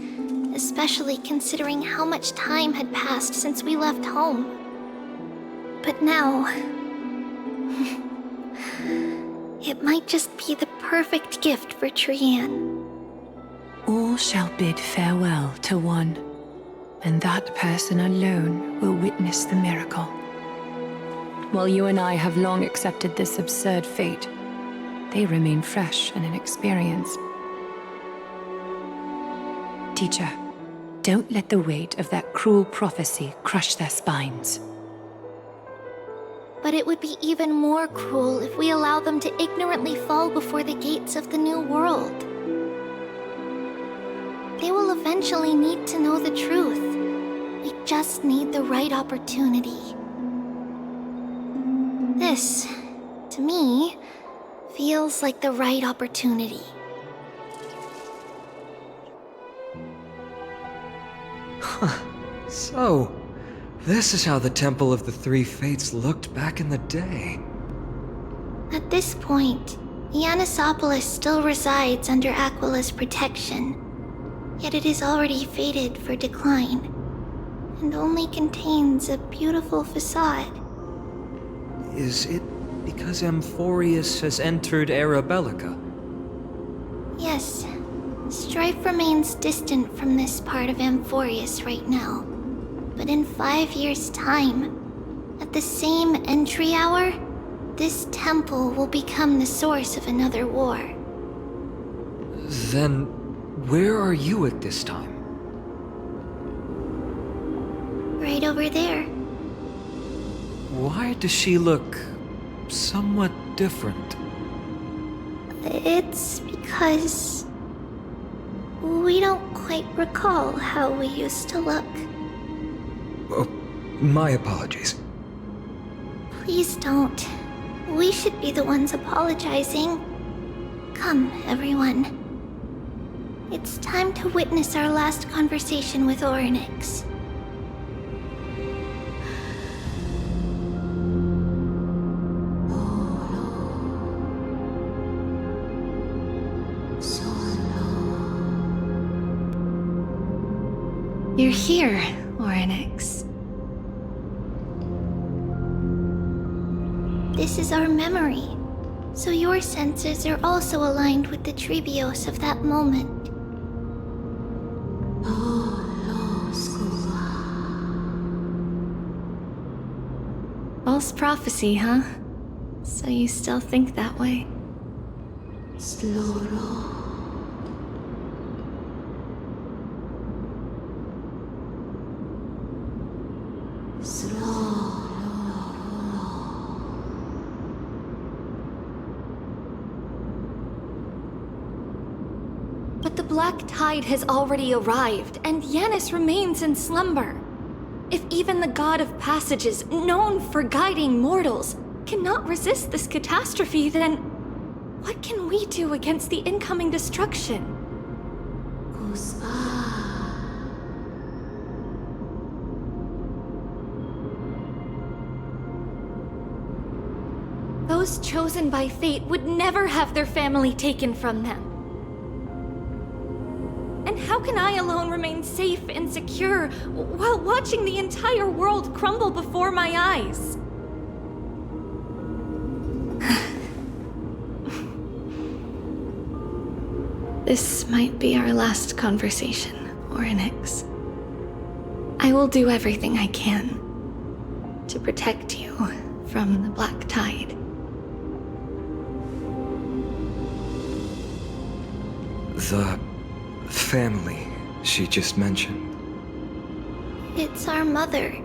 especially considering how much time had passed since we left home. But now... it might just be the perfect gift for Trianne. All shall bid farewell to one, and that person alone will witness the miracle. While you and I have long accepted this absurd fate, they remain fresh and inexperienced. Teacher, don't let the weight of that cruel prophecy crush their spines. But it would be even more cruel if we allow them to ignorantly fall before the gates of the new world. They will eventually need to know the truth. They just need the right opportunity. This, to me, feels like the right opportunity. So, this is how the Temple of the Three Fates looked back in the day. At this point, Ianisopolis still resides under Aquila's protection, yet it is already fated for decline, and only contains a beautiful facade. Is it because Amphorius has entered Era Bellica? Yes, strife remains distant from this part of Amphorius right now. But in 5 years' time, at the same entry hour, this temple will become the source of another war. Then, where are you at this time? Right over there. Why does she look somewhat different? It's because we don't quite recall how we used to look. Oh, my apologies. Please don't. We should be the ones apologizing. Come, everyone. It's time to witness our last conversation with Orynyx. You're here, Orynyx. This is our memory, so your senses are also aligned with the Trebios of that moment. False prophecy, huh? So you still think that way? But the black tide has already arrived, and Yanis remains in slumber. If even the god of passages, known for guiding mortals, cannot resist this catastrophe, then what can we do against the incoming destruction? Those chosen by fate would never have their family taken from them. And how can I alone remain safe and secure while watching the entire world crumble before my eyes? This might be our last conversation, Orynyx. I will do everything I can to protect you from the black tide. The family she just mentioned. It's our mother.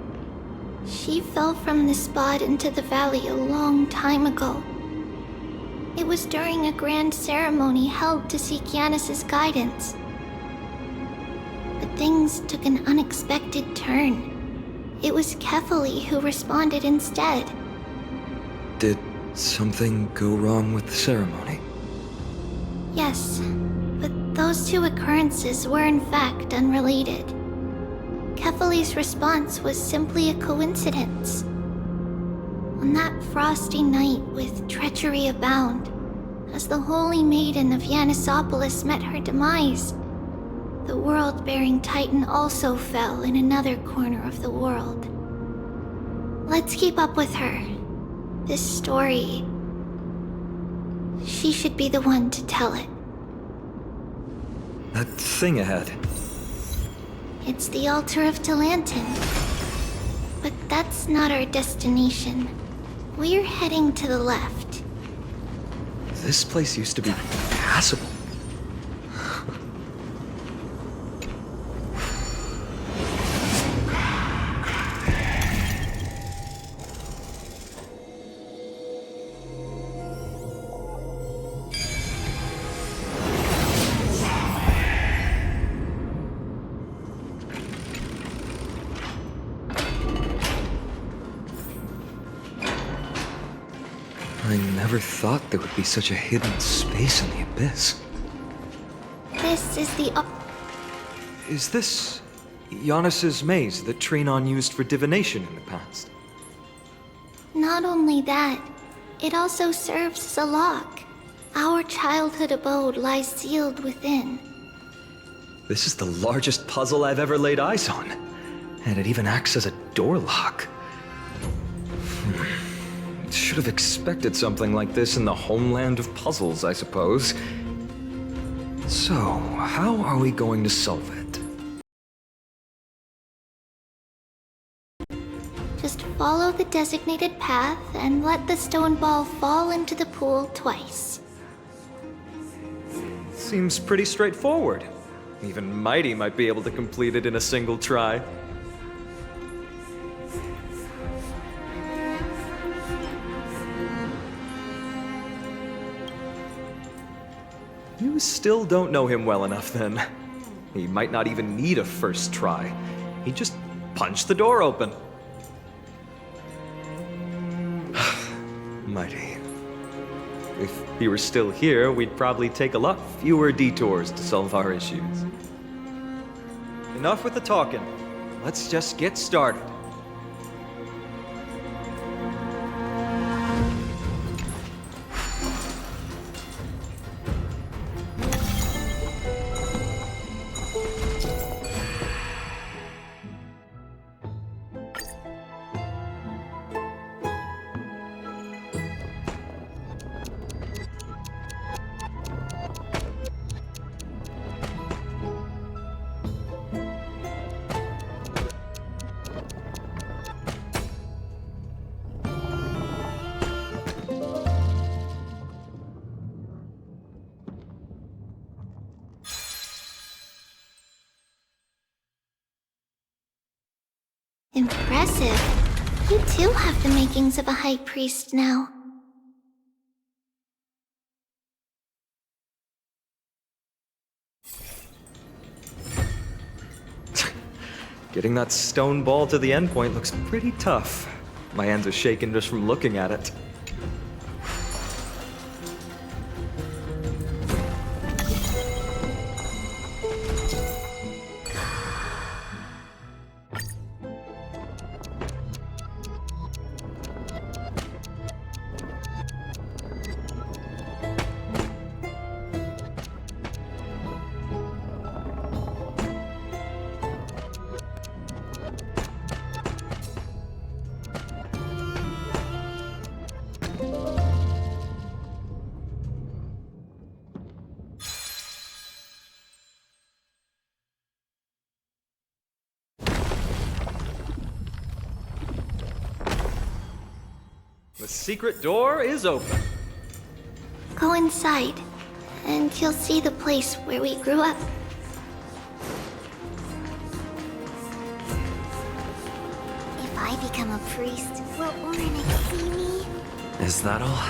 She fell from the spot into the valley a long time ago. It was during a grand ceremony held to seek Yanis's guidance. But things took an unexpected turn. It was Kefali who responded instead. Did something go wrong with the ceremony? Yes, but those two occurrences were in fact unrelated. Kefali's response was simply a coincidence. On that frosty night with treachery abound, as the Holy Maiden of Yanisopolis met her demise, the world-bearing Titan also fell in another corner of the world. Let's keep up with her. This story... she should be the one to tell it. That thing ahead. It's the altar of Talantin. But that's not our destination. We're heading to the left. This place used to be passable. I never thought there would be such a hidden space in the abyss. This is the Is this Giannis's maze that Trinon used for divination in the past? Not only that, it also serves as a lock. Our childhood abode lies sealed within. This is the largest puzzle I've ever laid eyes on. And it even acts as a door lock. Should have expected something like this in the homeland of puzzles, I suppose. So, how are we going to solve it? Just follow the designated path and let the stone ball fall into the pool twice. Seems pretty straightforward. Even Mighty might be able to complete it in a single try. You still don't know him well enough, then. He might not even need a first try. He just punched the door open. Mighty. If he were still here, we'd probably take a lot fewer detours to solve our issues. Enough with the talking. Let's just get started. Impressive. You too have the makings of a high priest now. Getting that stone ball to the endpoint looks pretty tough. My hands are shaking just from looking at it. The secret door is open. Go inside, and you'll see the place where we grew up. If I become a priest, will Ornix see me? Is that all?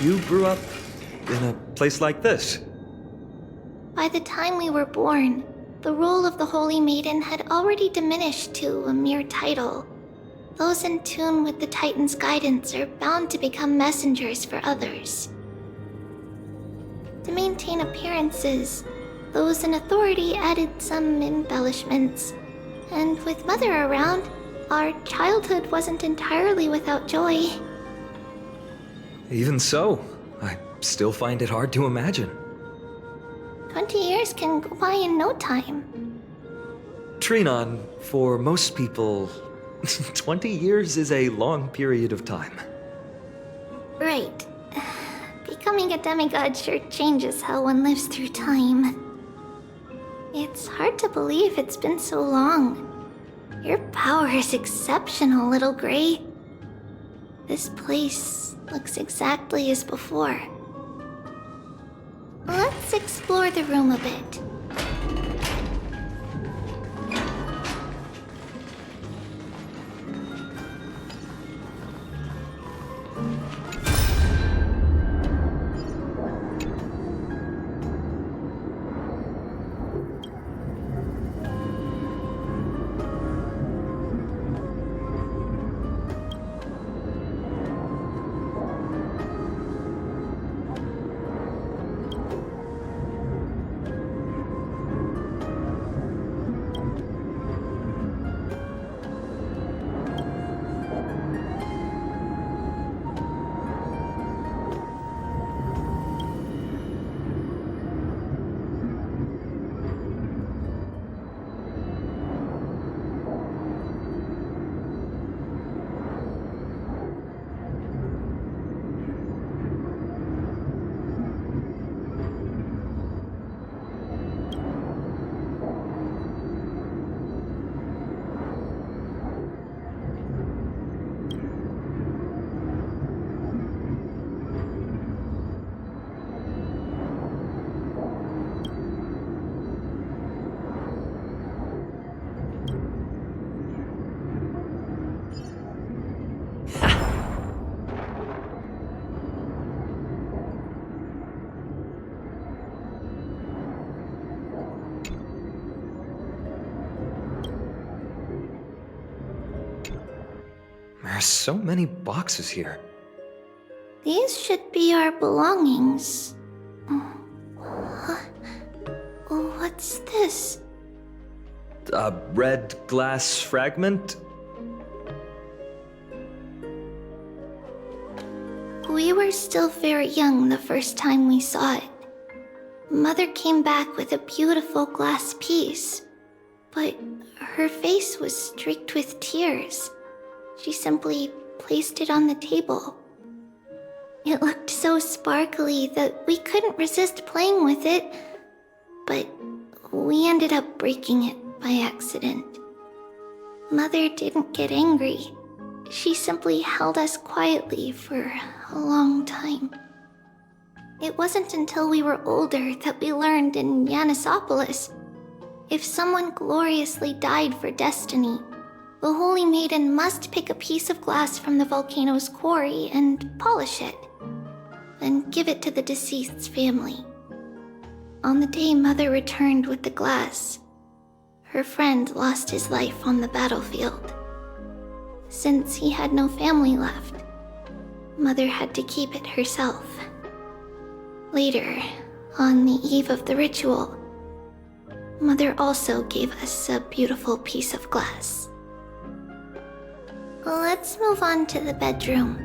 You grew up in a place like this? By the time we were born, the role of the Holy Maiden had already diminished to a mere title. Those in tune with the Titan's guidance are bound to become messengers for others. To maintain appearances, those in authority added some embellishments. And with Mother around, our childhood wasn't entirely without joy. Even so, I still find it hard to imagine. 20 years can go by in no time. Trinon, for most people, 20 years is a long period of time. Right. Becoming a demigod sure changes how one lives through time. It's hard to believe it's been so long. Your power is exceptional, Little Gray. This place looks exactly as before. Let's explore the room a bit. There's so many boxes here. These should be our belongings. What's this? A red glass fragment? We were still very young the first time we saw it. Mother came back with a beautiful glass piece, but her face was streaked with tears. She simply placed it on the table. It looked so sparkly that we couldn't resist playing with it, but we ended up breaking it by accident. Mother didn't get angry. She simply held us quietly for a long time. It wasn't until we were older that we learned in Yanisopolis, if someone gloriously died for destiny, the Holy Maiden must pick a piece of glass from the volcano's quarry and polish it, then give it to the deceased's family. On the day Mother returned with the glass, her friend lost his life on the battlefield. Since he had no family left, Mother had to keep it herself. Later, on the eve of the ritual, Mother also gave us a beautiful piece of glass. Let's move on to the bedroom.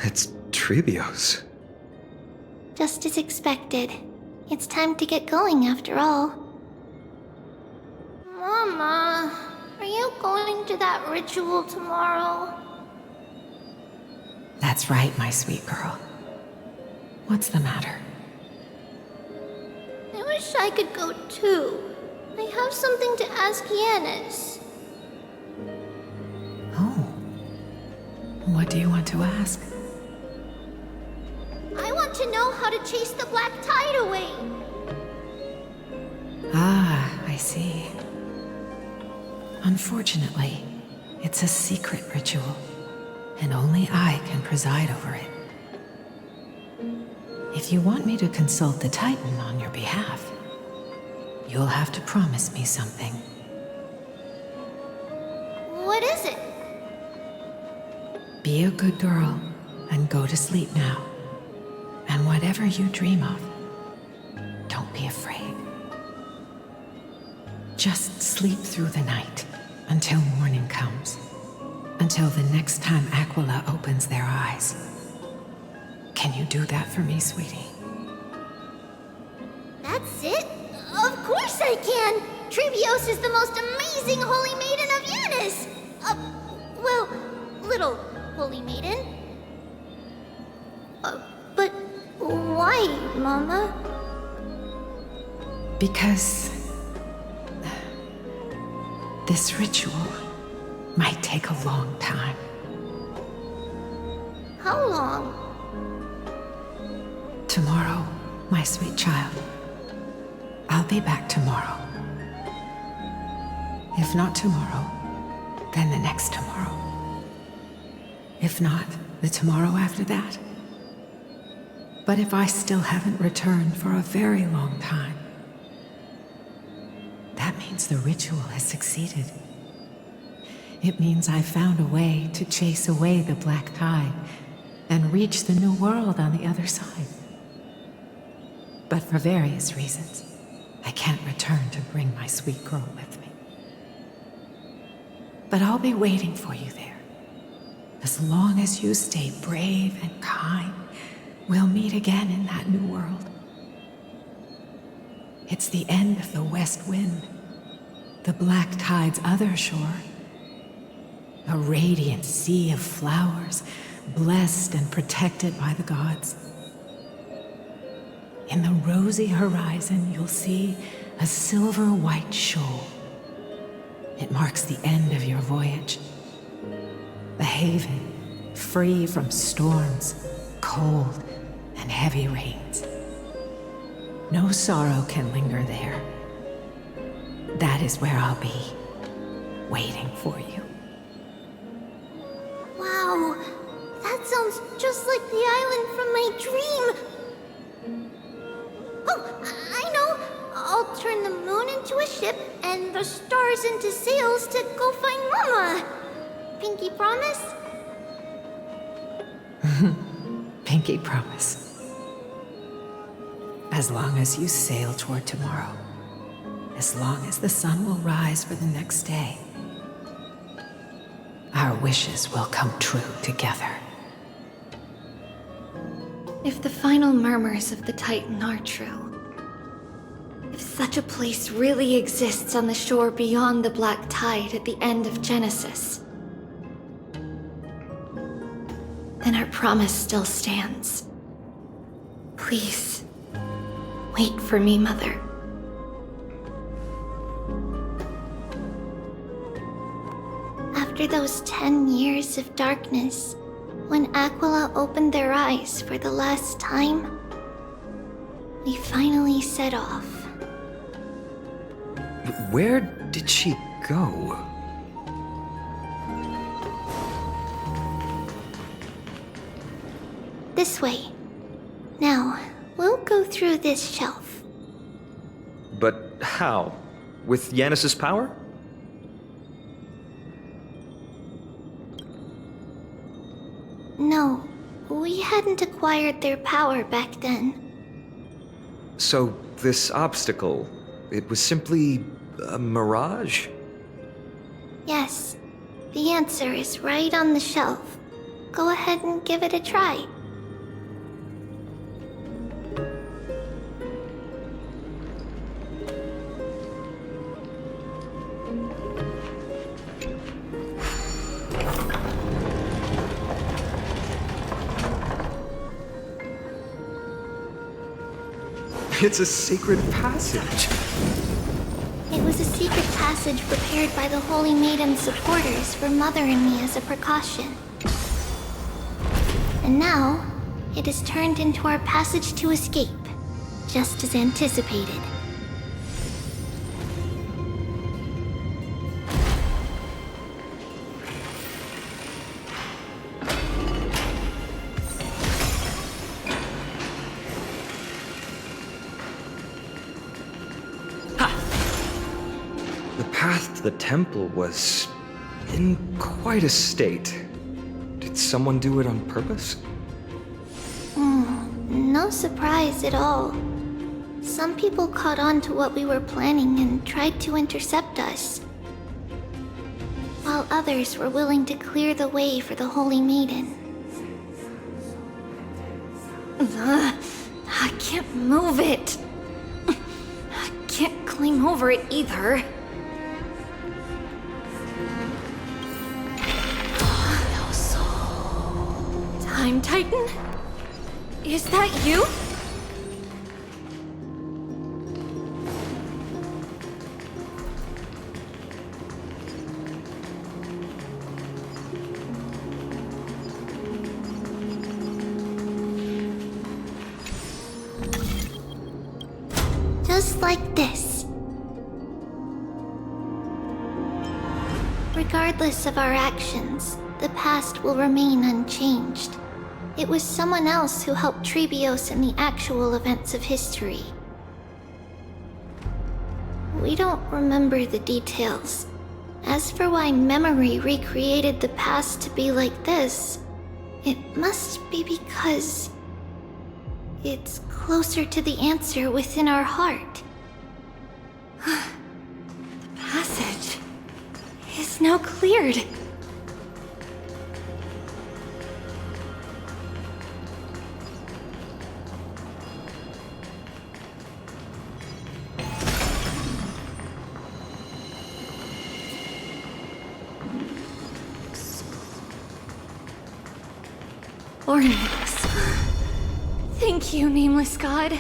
It's Tribio's. Just as expected. It's time to get going after all. Mama, are you going to that ritual tomorrow? That's right, my sweet girl. What's the matter? I wish I could go too. I have something to ask Yanis. Oh. What do you want to ask? I want to know how to chase the black tide away. Ah, I see. Unfortunately, it's a secret ritual, and only I can preside over it. If you want me to consult the Titan on your behalf, you'll have to promise me something. What is it? Be a good girl and go to sleep now. whatever you dream of, don't be afraid. Just sleep through the night until morning comes. Until the next time Aquila opens their eyes. Can you do that for me, sweetie? That's it? Of course I can! Trevios is the most amazing holy maiden of Yanis! Well, little holy maiden. But why, Mama? Because this ritual might take a long time. How long? Tomorrow, my sweet child. I'll be back tomorrow. If not tomorrow, then the next tomorrow. If not, the tomorrow after that. But if I still haven't returned for a very long time, that means the ritual has succeeded. It means I found a way to chase away the black tide and reach the new world on the other side. But for various reasons, I can't return to bring my sweet girl with me. But I'll be waiting for you there. As long as you stay brave and kind, we'll meet again in that new world. It's the end of the west wind, the black tide's other shore. A radiant sea of flowers, blessed and protected by the gods. In the rosy horizon, you'll see a silver-white shoal. It marks the end of your voyage. A haven, free from storms, cold, and heavy rains. No sorrow can linger there. That is where I'll be, waiting for you. Wow, that sounds just like the island from my dream. Oh, I know. I'll turn the moon into a ship and the stars into sails to go find Mama. Pinky promise? Pinky promise. As long as you sail toward tomorrow. As long as the sun will rise for the next day. Our wishes will come true together. If the final murmurs of the Titan are true, if such a place really exists on the shore beyond the black tide at the end of Genesis, then our promise still stands. Please, wait for me, Mother. After those 10 years of darkness, when Aquila opened their eyes for the last time, we finally set off. Where did she go? This way. Now, we'll go through this shelf. But how? With Yanis's power? No, we hadn't acquired their power back then. So, this obstacle, it was simply a mirage? Yes, the answer is right on the shelf. Go ahead and give it a try. It's a sacred passage. It was a secret passage prepared by the Holy Maiden's supporters for Mother and me as a precaution. And now, it is turned into our passage to escape, just as anticipated. The path to the temple was in quite a state. Did someone do it on purpose? No surprise at all. Some people caught on to what we were planning and tried to intercept us, while others were willing to clear the way for the Holy Maiden. I can't move it. I can't climb over it either. Time Titan? Is that you? Just like this. Regardless of our actions, the past will remain unchanged. It was someone else who helped Trebios in the actual events of history. We don't remember the details. As for why memory recreated the past to be like this, it must be because it's closer to the answer within our heart. The passage is now cleared. Ornaments. Thank you, nameless god.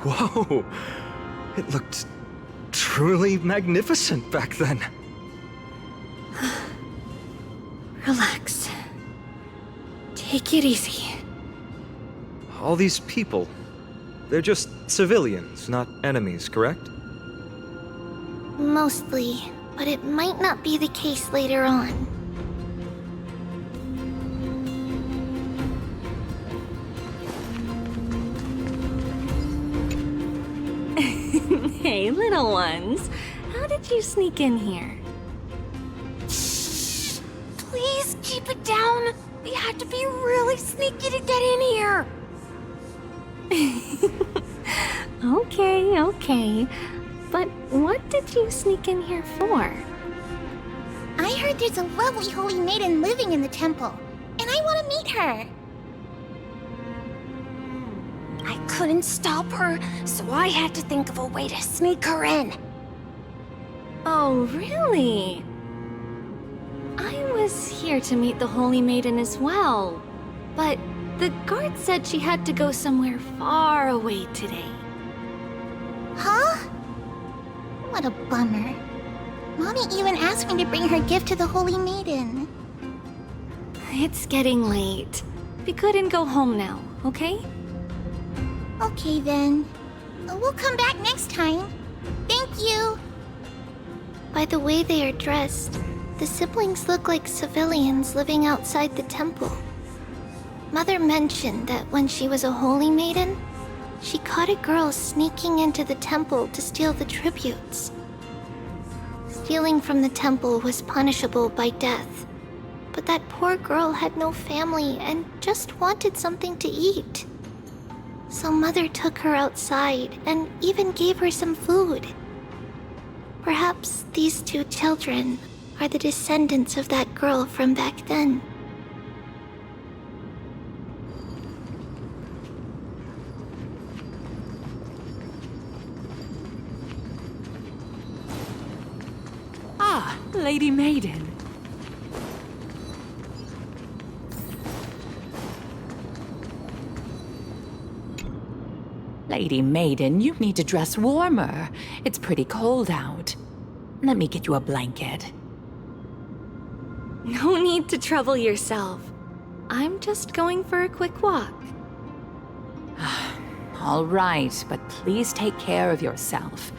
Whoa! It looked truly magnificent back then. Relax. Take it easy. All these people, they're just civilians, not enemies, correct? Mostly, but it might not be the case later on. Hey, little ones. How did you sneak in here? Please keep it down. We had to be really sneaky to get in here. Okay. But what did you sneak in here for? I heard there's a lovely holy maiden living in the temple, and I want to meet her. I couldn't stop her, so I had to think of a way to sneak her in. Oh, really? I was here to meet the Holy Maiden as well, but the guard said she had to go somewhere far away today. Huh? What a bummer. Mommy even asked me to bring her gift to the Holy Maiden. It's getting late. We couldn't go home now, okay? Okay then. We'll come back next time. Thank you. By the way they are dressed, the siblings look like civilians living outside the temple. Mother mentioned that when she was a holy maiden, she caught a girl sneaking into the temple to steal the tributes. Stealing from the temple was punishable by death, but that poor girl had no family and just wanted something to eat. So Mother took her outside and even gave her some food. Perhaps these two children are the descendants of that girl from back then. Ah, Lady Maiden. Lady Maiden, you need to dress warmer. It's pretty cold out. Let me get you a blanket. No need to trouble yourself. I'm just going for a quick walk. All right, but please take care of yourself.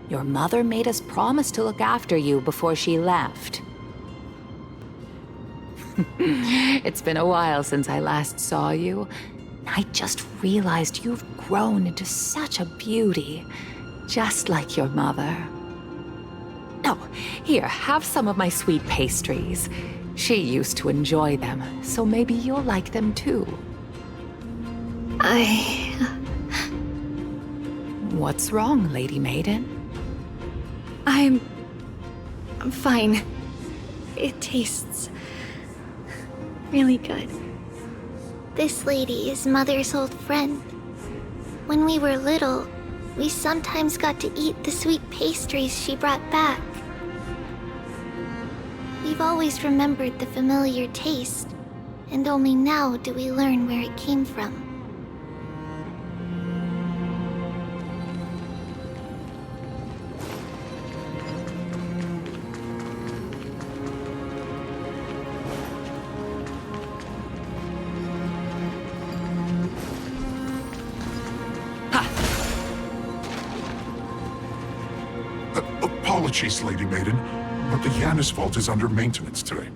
Your mother made us promise to look after you before she left. It's been a while since I last saw you. I just realized you've grown into such a beauty, just like your mother. Oh, here, have some of my sweet pastries. She used to enjoy them, so maybe you'll like them too. What's wrong, Lady Maiden? I'm fine. It tastes really good. This lady is Mother's old friend. When we were little, we sometimes got to eat the sweet pastries she brought back. We've always remembered the familiar taste, and only now do we learn where it came from. Apologies, Lady Maiden, but the Janus Vault is under maintenance today.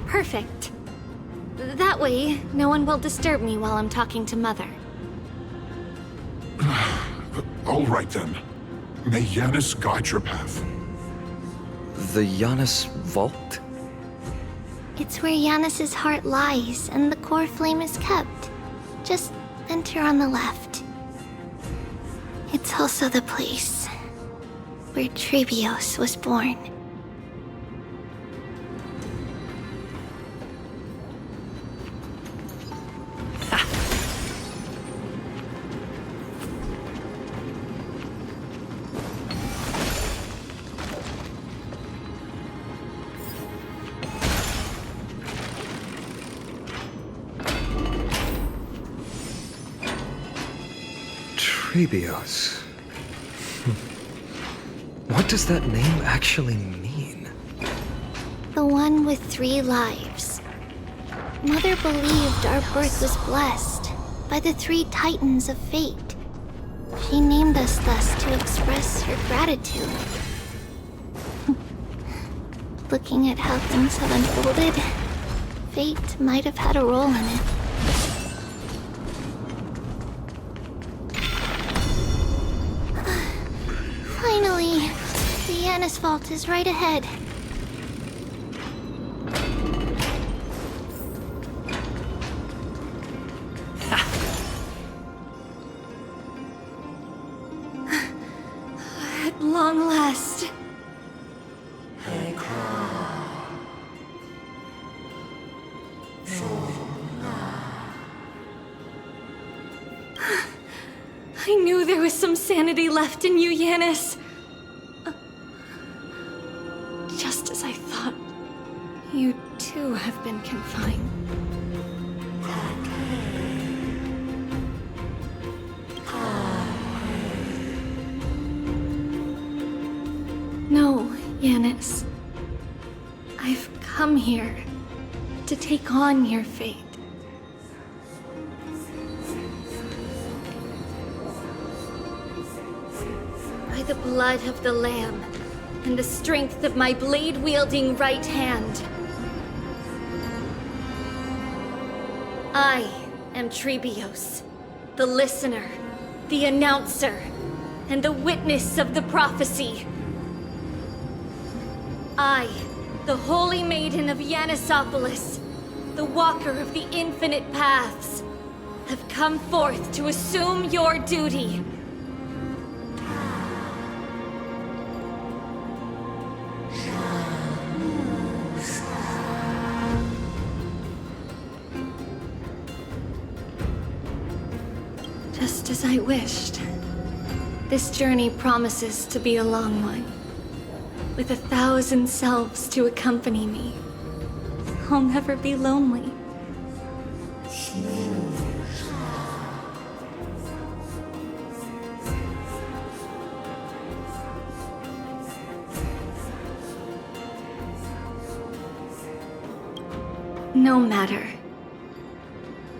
Perfect. That way, no one will disturb me while I'm talking to Mother. All right then. May Janus guide your path. The Janus Vault? It's where Janus's heart lies and the core flame is kept. Just enter on the left. It's also the place where Trebios was born. Trebios. What does that name actually mean? The one with 3 lives. Mother believed our birth was blessed by the 3 titans of fate. She named us thus to express her gratitude. Looking at how things have unfolded, fate might have had a role in it. Finally, the Janus Vault is right ahead. At long last. I knew there was some sanity left in you, Janus. Just as I thought, you too have been confined. No, Janus. I've come here to take on your fate. By the blood of the Lamb and the strength of my blade-wielding right hand, I am Trebios, the listener, the announcer, and the witness of the prophecy. I, the Holy Maiden of Yanisopolis, the Walker of the Infinite Paths, have come forth to assume your duty. Just as I wished. This journey promises to be a long one, with 1,000 selves to accompany me. I'll never be lonely. No matter.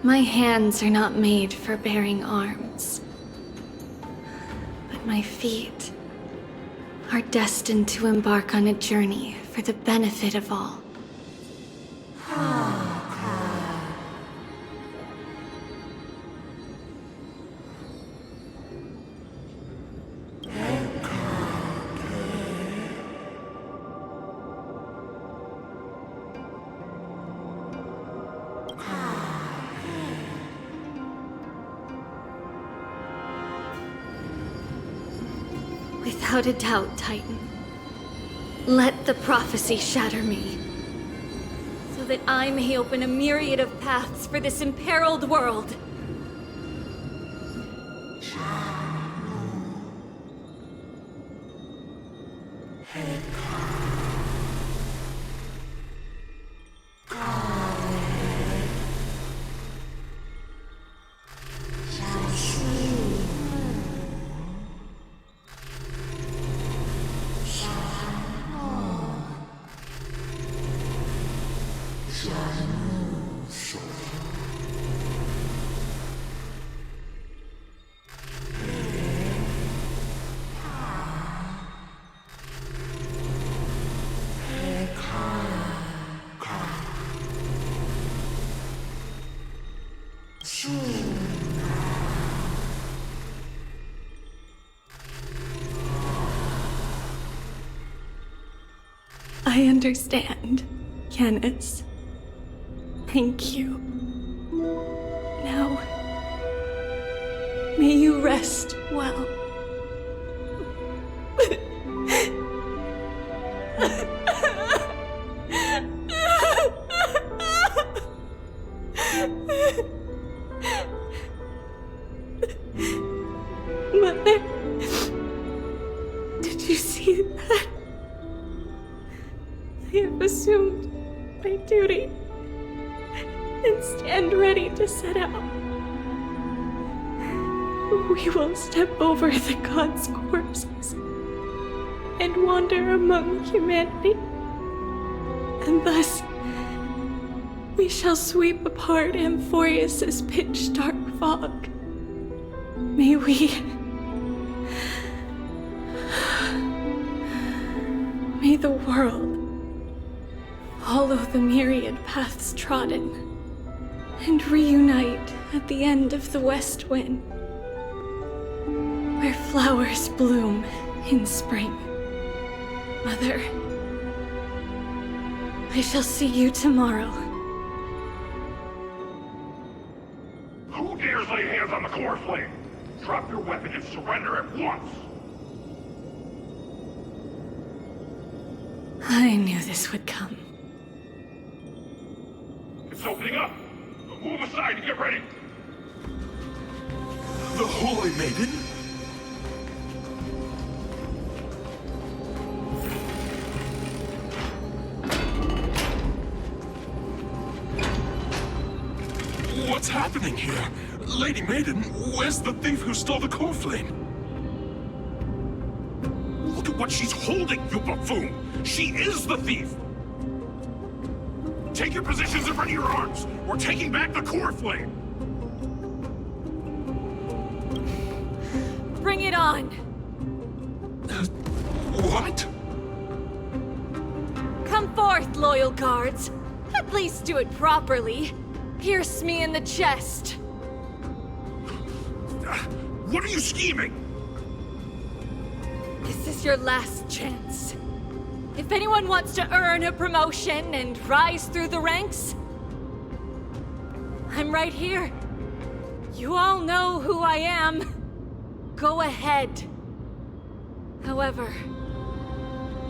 My hands are not made for bearing arms. But my feet are destined to embark on a journey for the benefit of all. Without a doubt, Titan. Let the prophecy shatter me, so that I may open a myriad of paths for this imperiled world. I understand, Canis. Thank you. Now, may you rest well. Mother, did you see that? I have assumed my duty and stand ready to set out. We will step over the gods' corpses and wander among humanity, and thus we shall sweep apart Amphorius's pitch-dark fog. May the world follow the myriad paths trodden and reunite at the end of the west wind, where flowers bloom in spring. Mother, I shall see you tomorrow. Who dares lay hands on the core flame? Drop your weapon and surrender at once! I knew this would come. It's opening up! Move aside and get ready! The Holy Maiden? What's happening here? Lady Maiden, where's the thief who stole the core flame? Look at what she's holding, you buffoon! She is the thief! Take your positions and ready your arms! We're taking back the core flame! Bring it on! What? Come forth, loyal guards. At least do it properly. Pierce me in the chest. What are you scheming? This is your last chance. If anyone wants to earn a promotion and rise through the ranks, I'm right here. You all know who I am. Go ahead. However,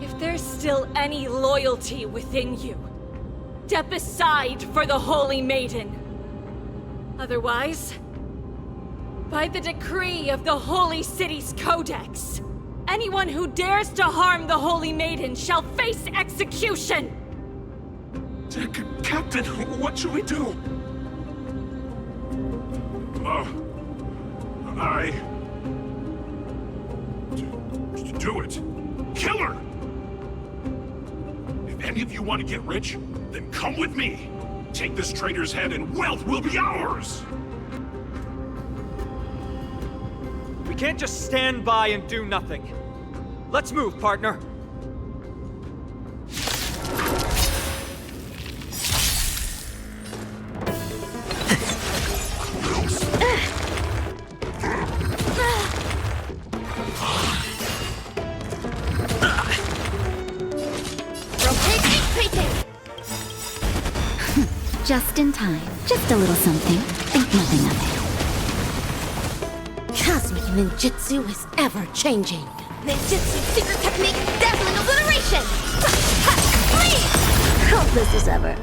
if there's still any loyalty within you, step aside for the Holy Maiden. Otherwise, by the decree of the Holy City's Codex, anyone who dares to harm the Holy Maiden shall face execution! Captain, what should we do? Do it. Kill her! If any of you want to get rich, then come with me. Take this traitor's head and wealth will be ours! We can't just stand by and do nothing. Let's move, partner. Just in time. Just a little something. Think nothing of it. Cosmic ninjutsu is ever-changing. Ninjutsu secret technique, dazzling obliteration! Please! Hopeless as ever.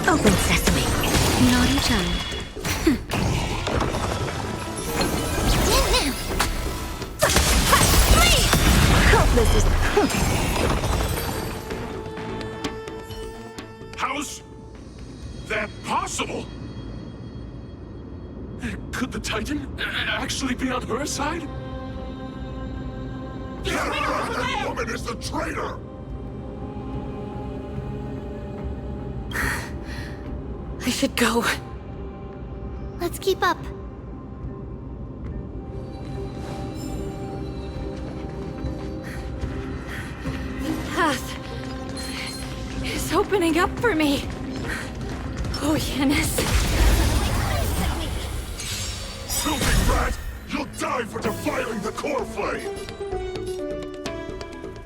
Open sesame. Naughty child. Please! Hopeless as... How's that possible? Could the Titan actually be on her side? Get her! That woman is the traitor! I should go. Let's keep up. The path is opening up for me. Oh, Yanis. Filthy rat! You'll die for defiling the core flame!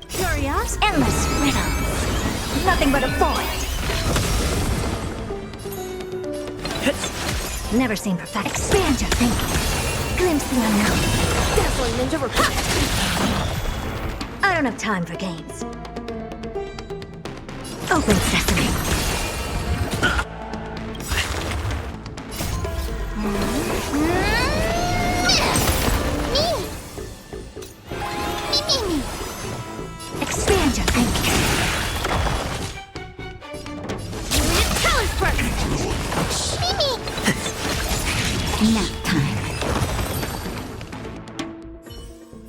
Curious? Endless riddles. Nothing but a void. Never seen perfect. Expand your thinking. Glimpse the unknown. Dazzling ninja report. I don't have time for games. Open sesame. Expand your thinking. Nap time.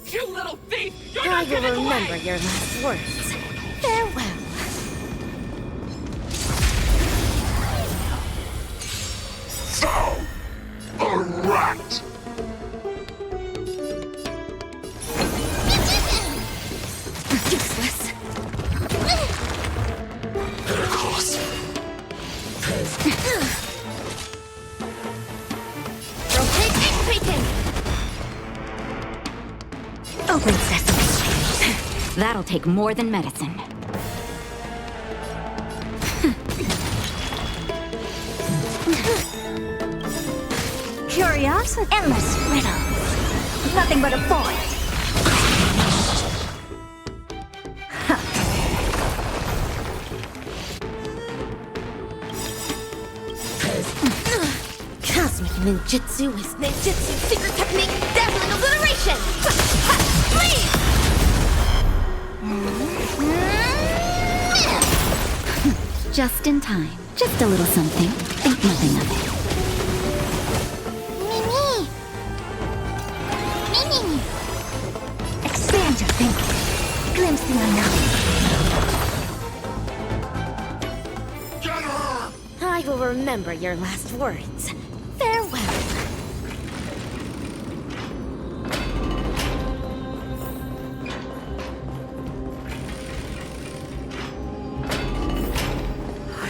You little thief! You're I not will getting remember away! your last words. Farewell. So, a rat! Useless. Open sesame. That'll take more than medicine. Curiosity. Endless riddles. Nothing but a void. Cosmic ninjutsu is ninjutsu secret technique, dazzling obliteration! Please! Just in time. Just a little something. Think nothing of it. Mimi! Expand your thinking. Glimpse the unknown. Get her! I will remember your last words. Farewell.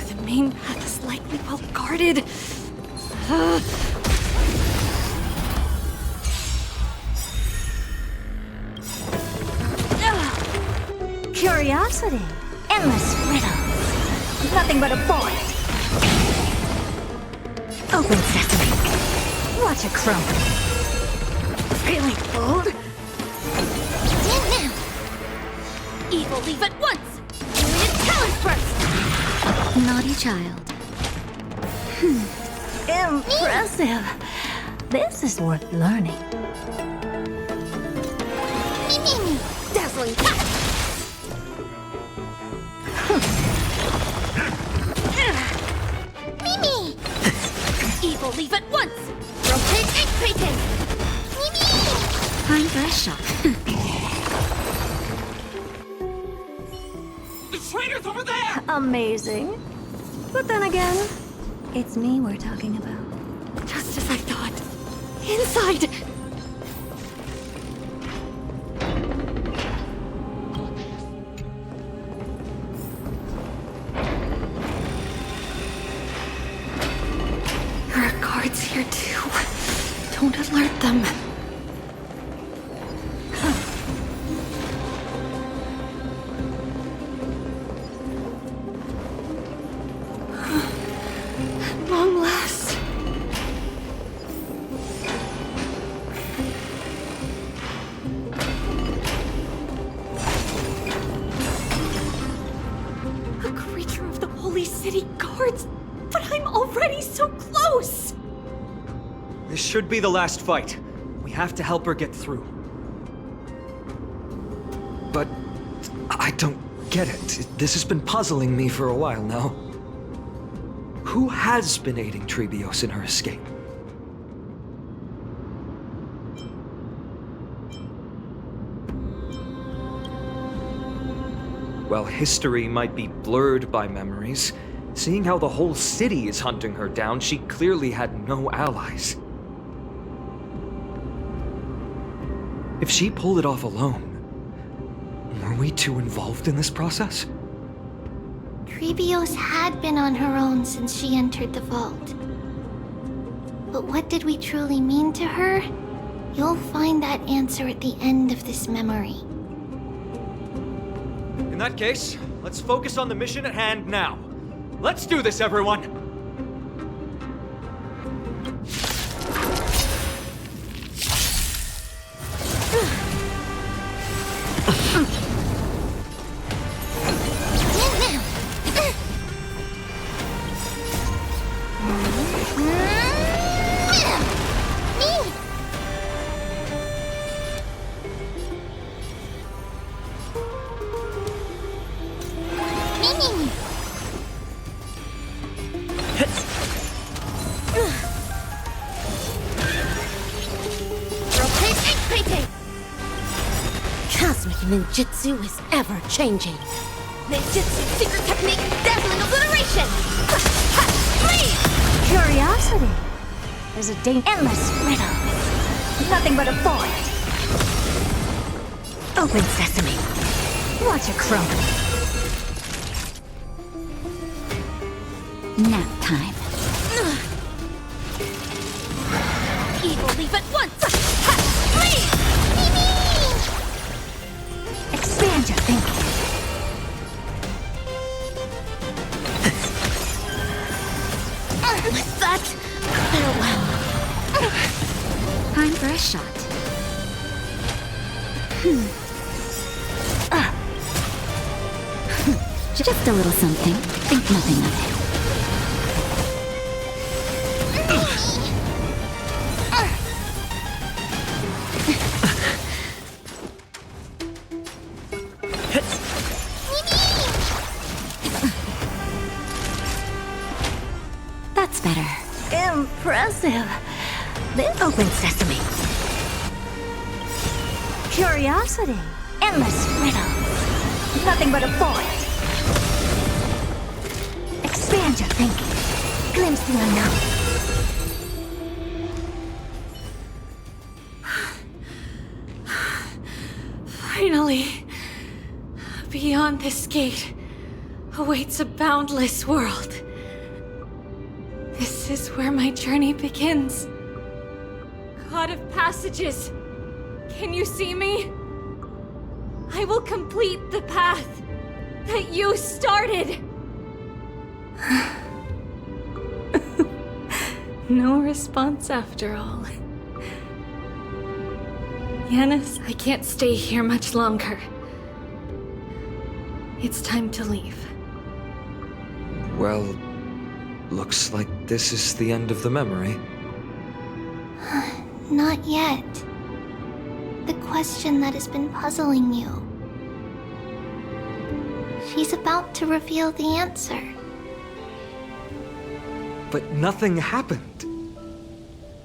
The main path is likely well guarded. Curiosity. Endless riddles. Nothing but a void. Open sesame. Watch it crumble. Really bold? Evil leave at once! Unit talent burst! Naughty child. Impressive. This is worth learning. Mimi! Dazzling touch! Mimi! Evil leave at once! Rotate ink painting! Time for a shot. The traitor's over there! Amazing. But then again, It's me we're talking about. Just as I thought. Inside! There are guards here too. Don't alert them. At long last. A creature of the Holy City Guards? But I'm already so close! This should be the last fight. We have to help her get through. But I don't get it. This has been puzzling me for a while now. Who has been aiding Trebios in her escape? While history might be blurred by memories, seeing how the whole city is hunting her down, she clearly had no allies. If she pulled it off alone, were we too involved in this process? Trebios had been on her own since she entered the vault. But what did we truly mean to her? You'll find that answer at the end of this memory. In that case, let's focus on the mission at hand now. Let's do this, everyone! Cosmic ninjutsu is ever-changing. Ninjutsu secret technique, dazzling obliteration! Leave! Curiosity. There's a endless riddle. Nothing but a void. Open sesame. Watch it crawl. Nap time. Evil leave at once! Leave! Expand your thinking. With that, farewell. Time for a shot. Just a little something. Think nothing of it. That's better. Impressive. This open sesame. Curiosity. Endless riddles. Nothing but a void. Expand your thinking. Glimpse the unknown. Finally, beyond this gate awaits a boundless world. This is where my journey begins. God of Passages, can you see me? I will complete the path that you started. No response after all. Yanis, I can't stay here much longer. It's time to leave. Well, looks like this is the end of the memory. Not yet. The question that has been puzzling you. She's about to reveal the answer. But nothing happened.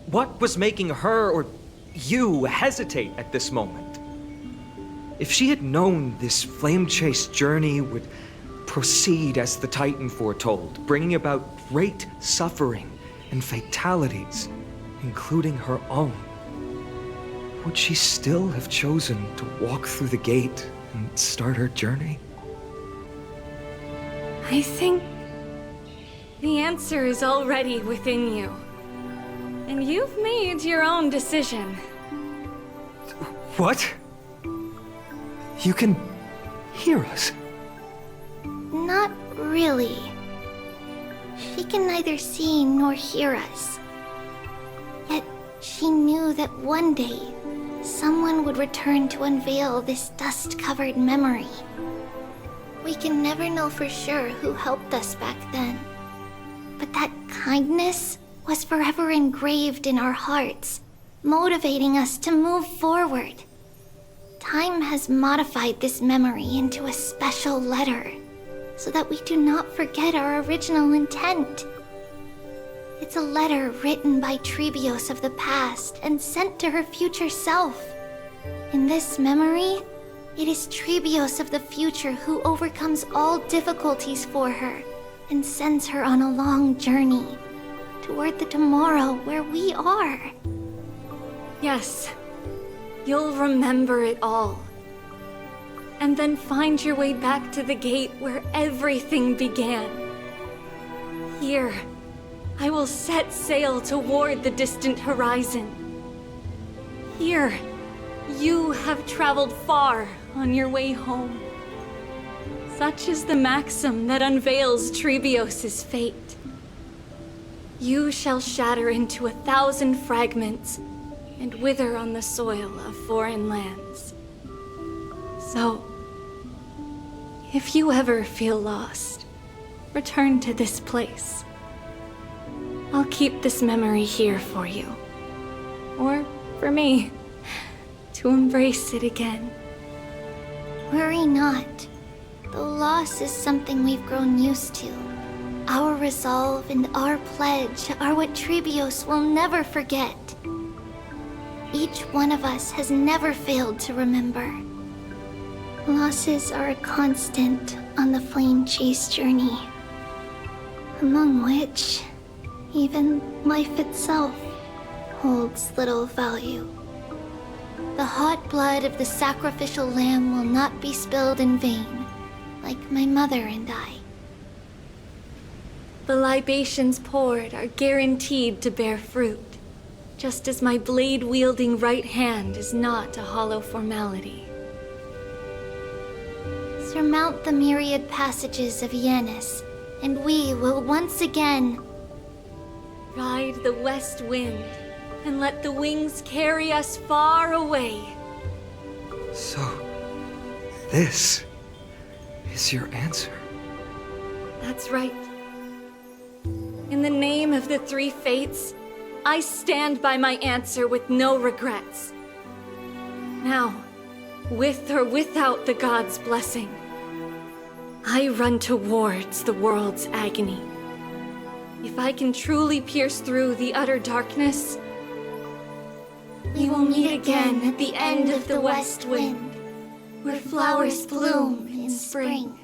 What was making her or you hesitate at this moment? If she had known this flame chase journey would proceed as the Titan foretold, bringing about great suffering and fatalities, including her own, would she still have chosen to walk through the gate and start her journey? I think the answer is already within you. And you've made your own decision. What? You can hear us? Not really. She can neither see nor hear us. Yet she knew that one day, someone would return to unveil this dust-covered memory. We can never know for sure who helped us back then. But that kindness was forever engraved in our hearts, motivating us to move forward. Time has modified this memory into a special letter, so that we do not forget our original intent. It's a letter written by Trebios of the past and sent to her future self. In this memory, it is Trebios of the future who overcomes all difficulties for her and sends her on a long journey toward the tomorrow where we are. Yes, you'll remember it all. And then find your way back to the gate where everything began. Here, I will set sail toward the distant horizon. Here, you have traveled far on your way home. Such is the maxim that unveils Trebios' fate. You shall shatter into 1,000 fragments and wither on the soil of foreign lands. So, if you ever feel lost, return to this place. I'll keep this memory here for you. Or for me, to embrace it again. Worry not. Though loss is something we've grown used to, our resolve and our pledge are what Trebios will never forget. Each one of us has never failed to remember. Losses are a constant on the Flame Chase journey, among which even life itself holds little value. The hot blood of the sacrificial lamb will not be spilled in vain, like my mother and I. The libations poured are guaranteed to bear fruit, just as my blade-wielding right hand is not a hollow formality. Surmount the myriad passages of Yanis, and we will once again ride the west wind and let the wings carry us far away. So, this is your answer? That's right. In the name of the three fates, I stand by my answer with no regrets. Now, with or without the gods' blessing, I run towards the world's agony. If I can truly pierce through the utter darkness, we will meet again at the end of the west wind, where flowers bloom in spring.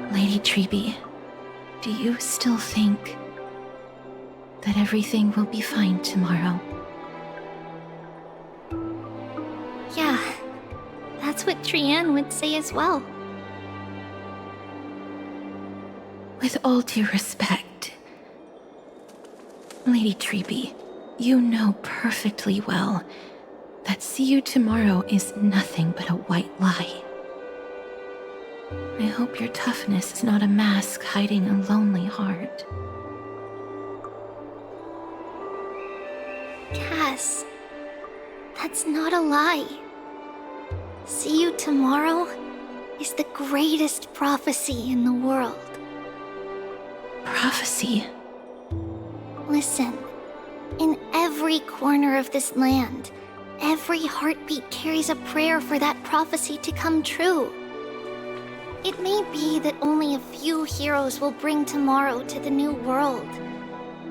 Lady Trebi, do you still think that everything will be fine tomorrow? Yeah, that's what Trianne would say as well. With all due respect, Lady Trebi, you know perfectly well that see you tomorrow is nothing but a white lie. I hope your toughness is not a mask hiding a lonely heart. Cass, That's not a lie. See you tomorrow is the greatest prophecy in the world. Prophecy? Listen, in every corner of this land, every heartbeat carries a prayer for that prophecy to come true. It may be that only a few heroes will bring tomorrow to the new world,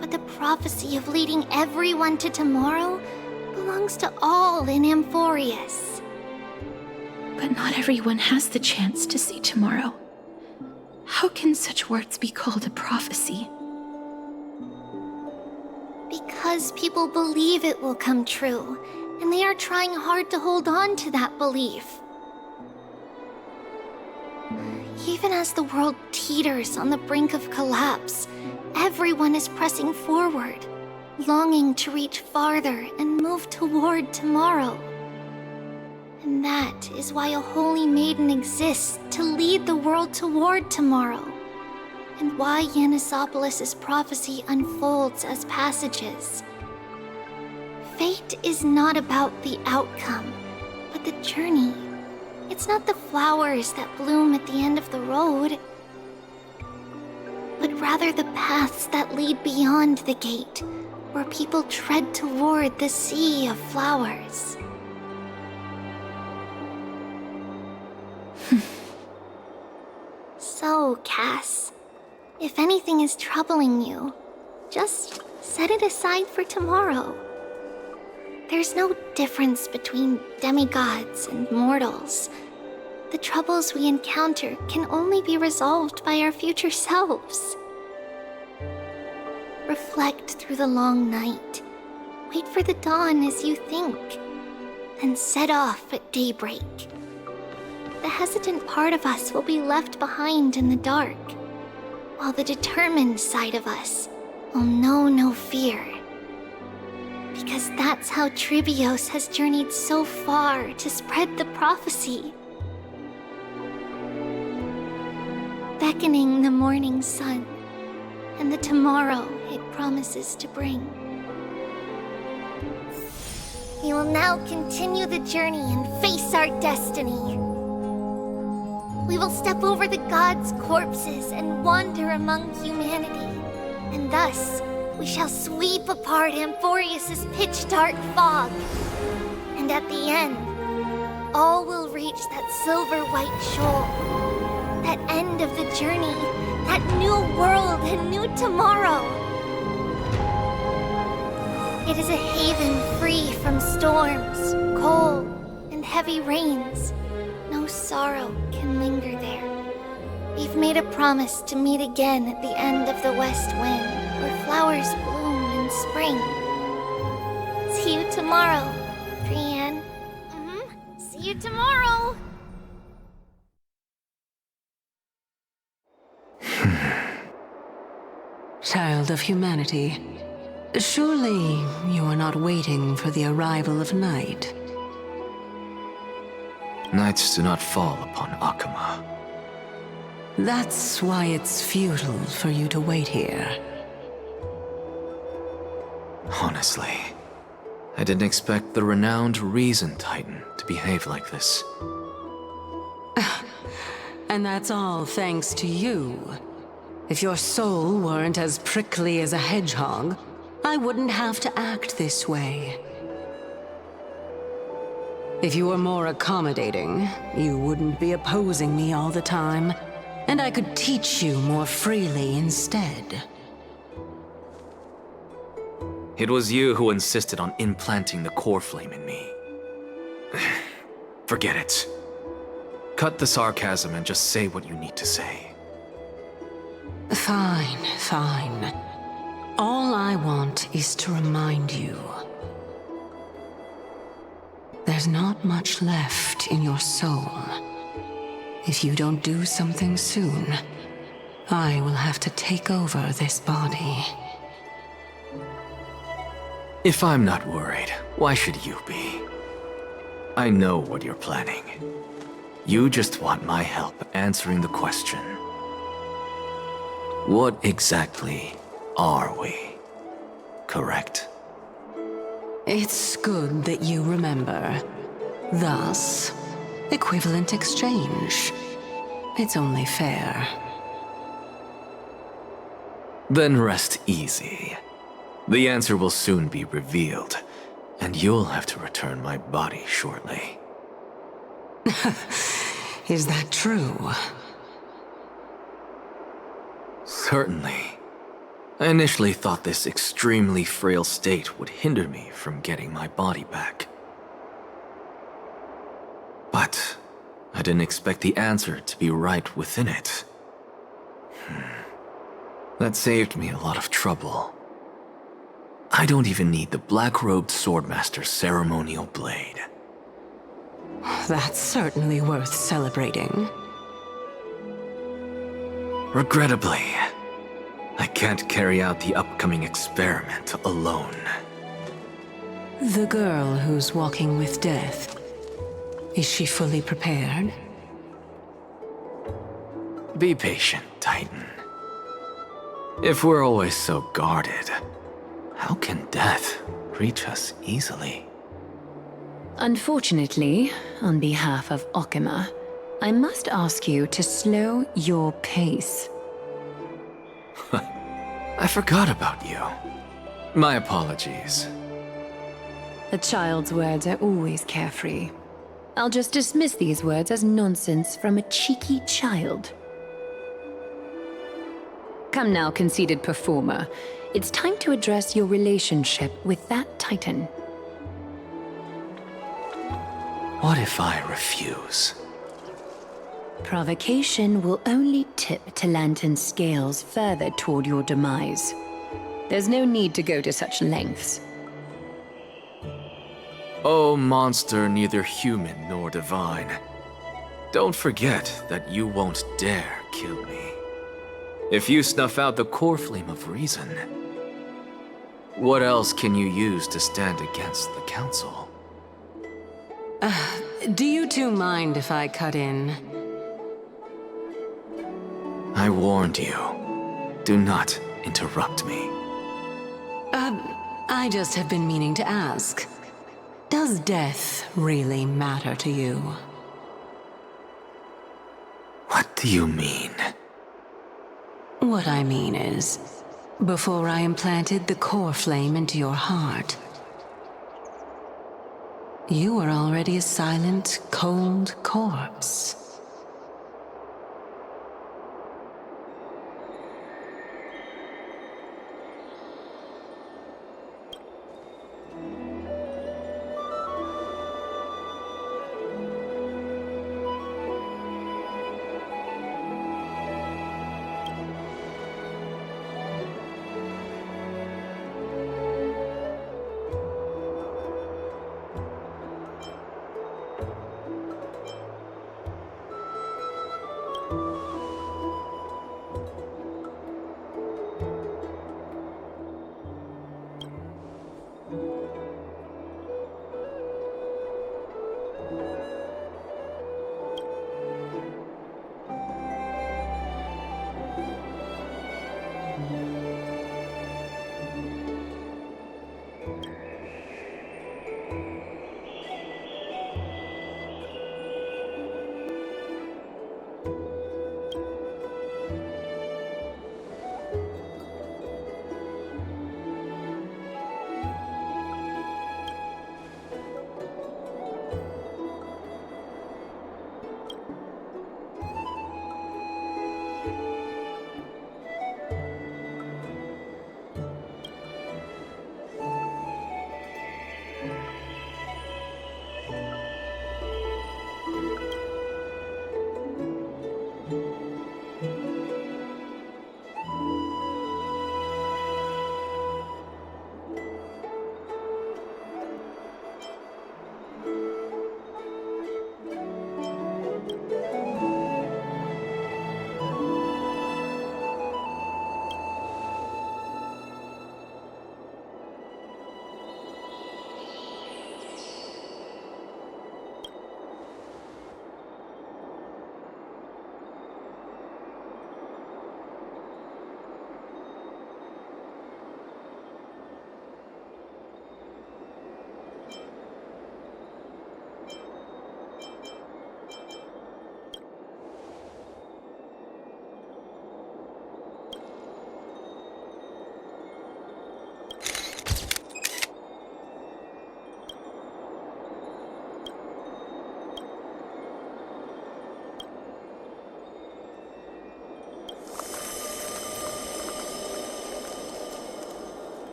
but the prophecy of leading everyone to tomorrow belongs to all in Amphorius. But not everyone has the chance to see tomorrow. How can such words be called a prophecy? Because people believe it will come true, and they are trying hard to hold on to that belief. Even as the world teeters on the brink of collapse, everyone is pressing forward, longing to reach farther and move toward tomorrow. And that is why a holy maiden exists to lead the world toward tomorrow, and why Yanisopolis' prophecy unfolds as passages. Fate is not about the outcome, but the journey. It's not the flowers that bloom at the end of the road, but rather the paths that lead beyond the gate, where people tread toward the sea of flowers. So, Cass, if anything is troubling you, just set it aside for tomorrow. There's no difference between demigods and mortals. The troubles we encounter can only be resolved by our future selves. Reflect through the long night. Wait for the dawn as you think. Then set off at daybreak. The hesitant part of us will be left behind in the dark, while the determined side of us will know no fear. Because that's how Trivios has journeyed so far to spread the prophecy. Beckoning the morning sun and the tomorrow it promises to bring. We will now continue the journey and face our destiny. We will step over the gods' corpses and wander among humanity, and thus we shall sweep apart Amphorius' pitch-dark fog. And at the end, all will reach that silver-white shoal. That end of the journey, that new world and new tomorrow. It is a haven free from storms, cold, and heavy rains. No sorrow can linger there. We've made a promise to meet again at the end of the west wind, where flowers bloom in spring. See you tomorrow, Brienne. See you tomorrow! Child of humanity, surely you are not waiting for the arrival of night. Nights do not fall upon Akama. That's why it's futile for you to wait here. Honestly, I didn't expect the renowned Reason Titan to behave like this. And that's all thanks to you. If your soul weren't as prickly as a hedgehog, I wouldn't have to act this way. If you were more accommodating, you wouldn't be opposing me all the time, and I could teach you more freely instead. It was you who insisted on implanting the core flame in me. Forget it. Cut the sarcasm and just say what you need to say. Fine, fine. All I want is to remind you. There's not much left in your soul. If you don't do something soon, I will have to take over this body. If I'm not worried, why should you be? I know what you're planning. You just want my help answering the question. What exactly are we? Correct? It's good that you remember. Thus, equivalent exchange. It's only fair. Then rest easy. The answer will soon be revealed, and you'll have to return my body shortly. Is that true? Certainly. I initially thought this extremely frail state would hinder me from getting my body back. But I didn't expect the answer to be right within it. That saved me a lot of trouble. I don't even need the black-robed swordmaster's ceremonial blade. That's certainly worth celebrating. Regrettably, I can't carry out the upcoming experiment alone. The girl who's walking with death, is she fully prepared? Be patient, Titan. If we're always so guarded, how can death reach us easily? Unfortunately, on behalf of Okima, I must ask you to slow your pace. I forgot about you. My apologies. A child's words are always carefree. I'll just dismiss these words as nonsense from a cheeky child. Come now, conceited performer. It's time to address your relationship with that Titan. What if I refuse? Provocation will only tip Talantan's scales further toward your demise. There's no need to go to such lengths. Oh, monster neither human nor divine. Don't forget that you won't dare kill me. If you snuff out the core flame of reason, what else can you use to stand against the Council? Do you two mind if I cut in? I warned you. Do not interrupt me. I just have been meaning to ask. Does death really matter to you? What do you mean? What I mean is, before I implanted the core flame into your heart, you were already a silent, cold corpse.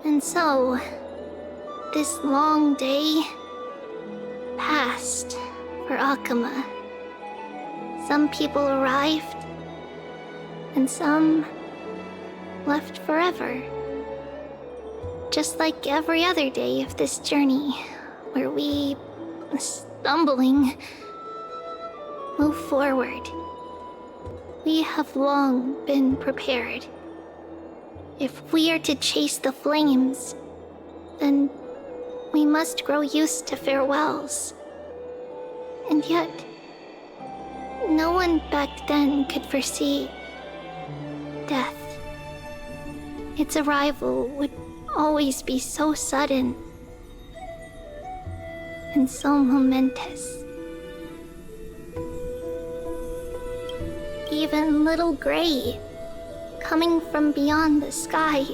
And so, this long day passed for Akuma. Some people arrived, and some left forever. Just like every other day of this journey, where we, stumbling, move forward. We have long been prepared. If we are to chase the flames, then we must grow used to farewells. And yet, no one back then could foresee death. Its arrival would always be so sudden and so momentous. Even little Gray, coming from beyond the sky,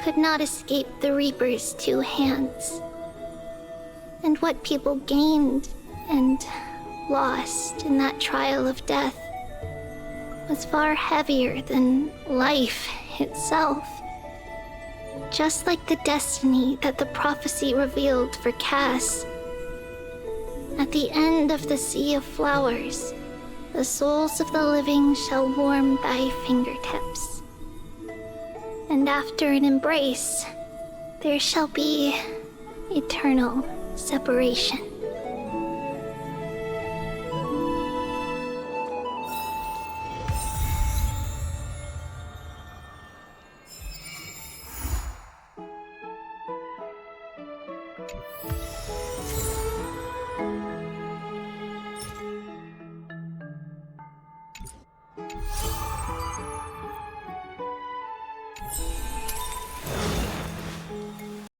could not escape the Reaper's two hands. And what people gained and lost in that trial of death was far heavier than life itself. Just like the destiny that the prophecy revealed for Cass. At the end of the Sea of Flowers, the souls of the living shall warm thy fingertips. And after an embrace, there shall be eternal separation.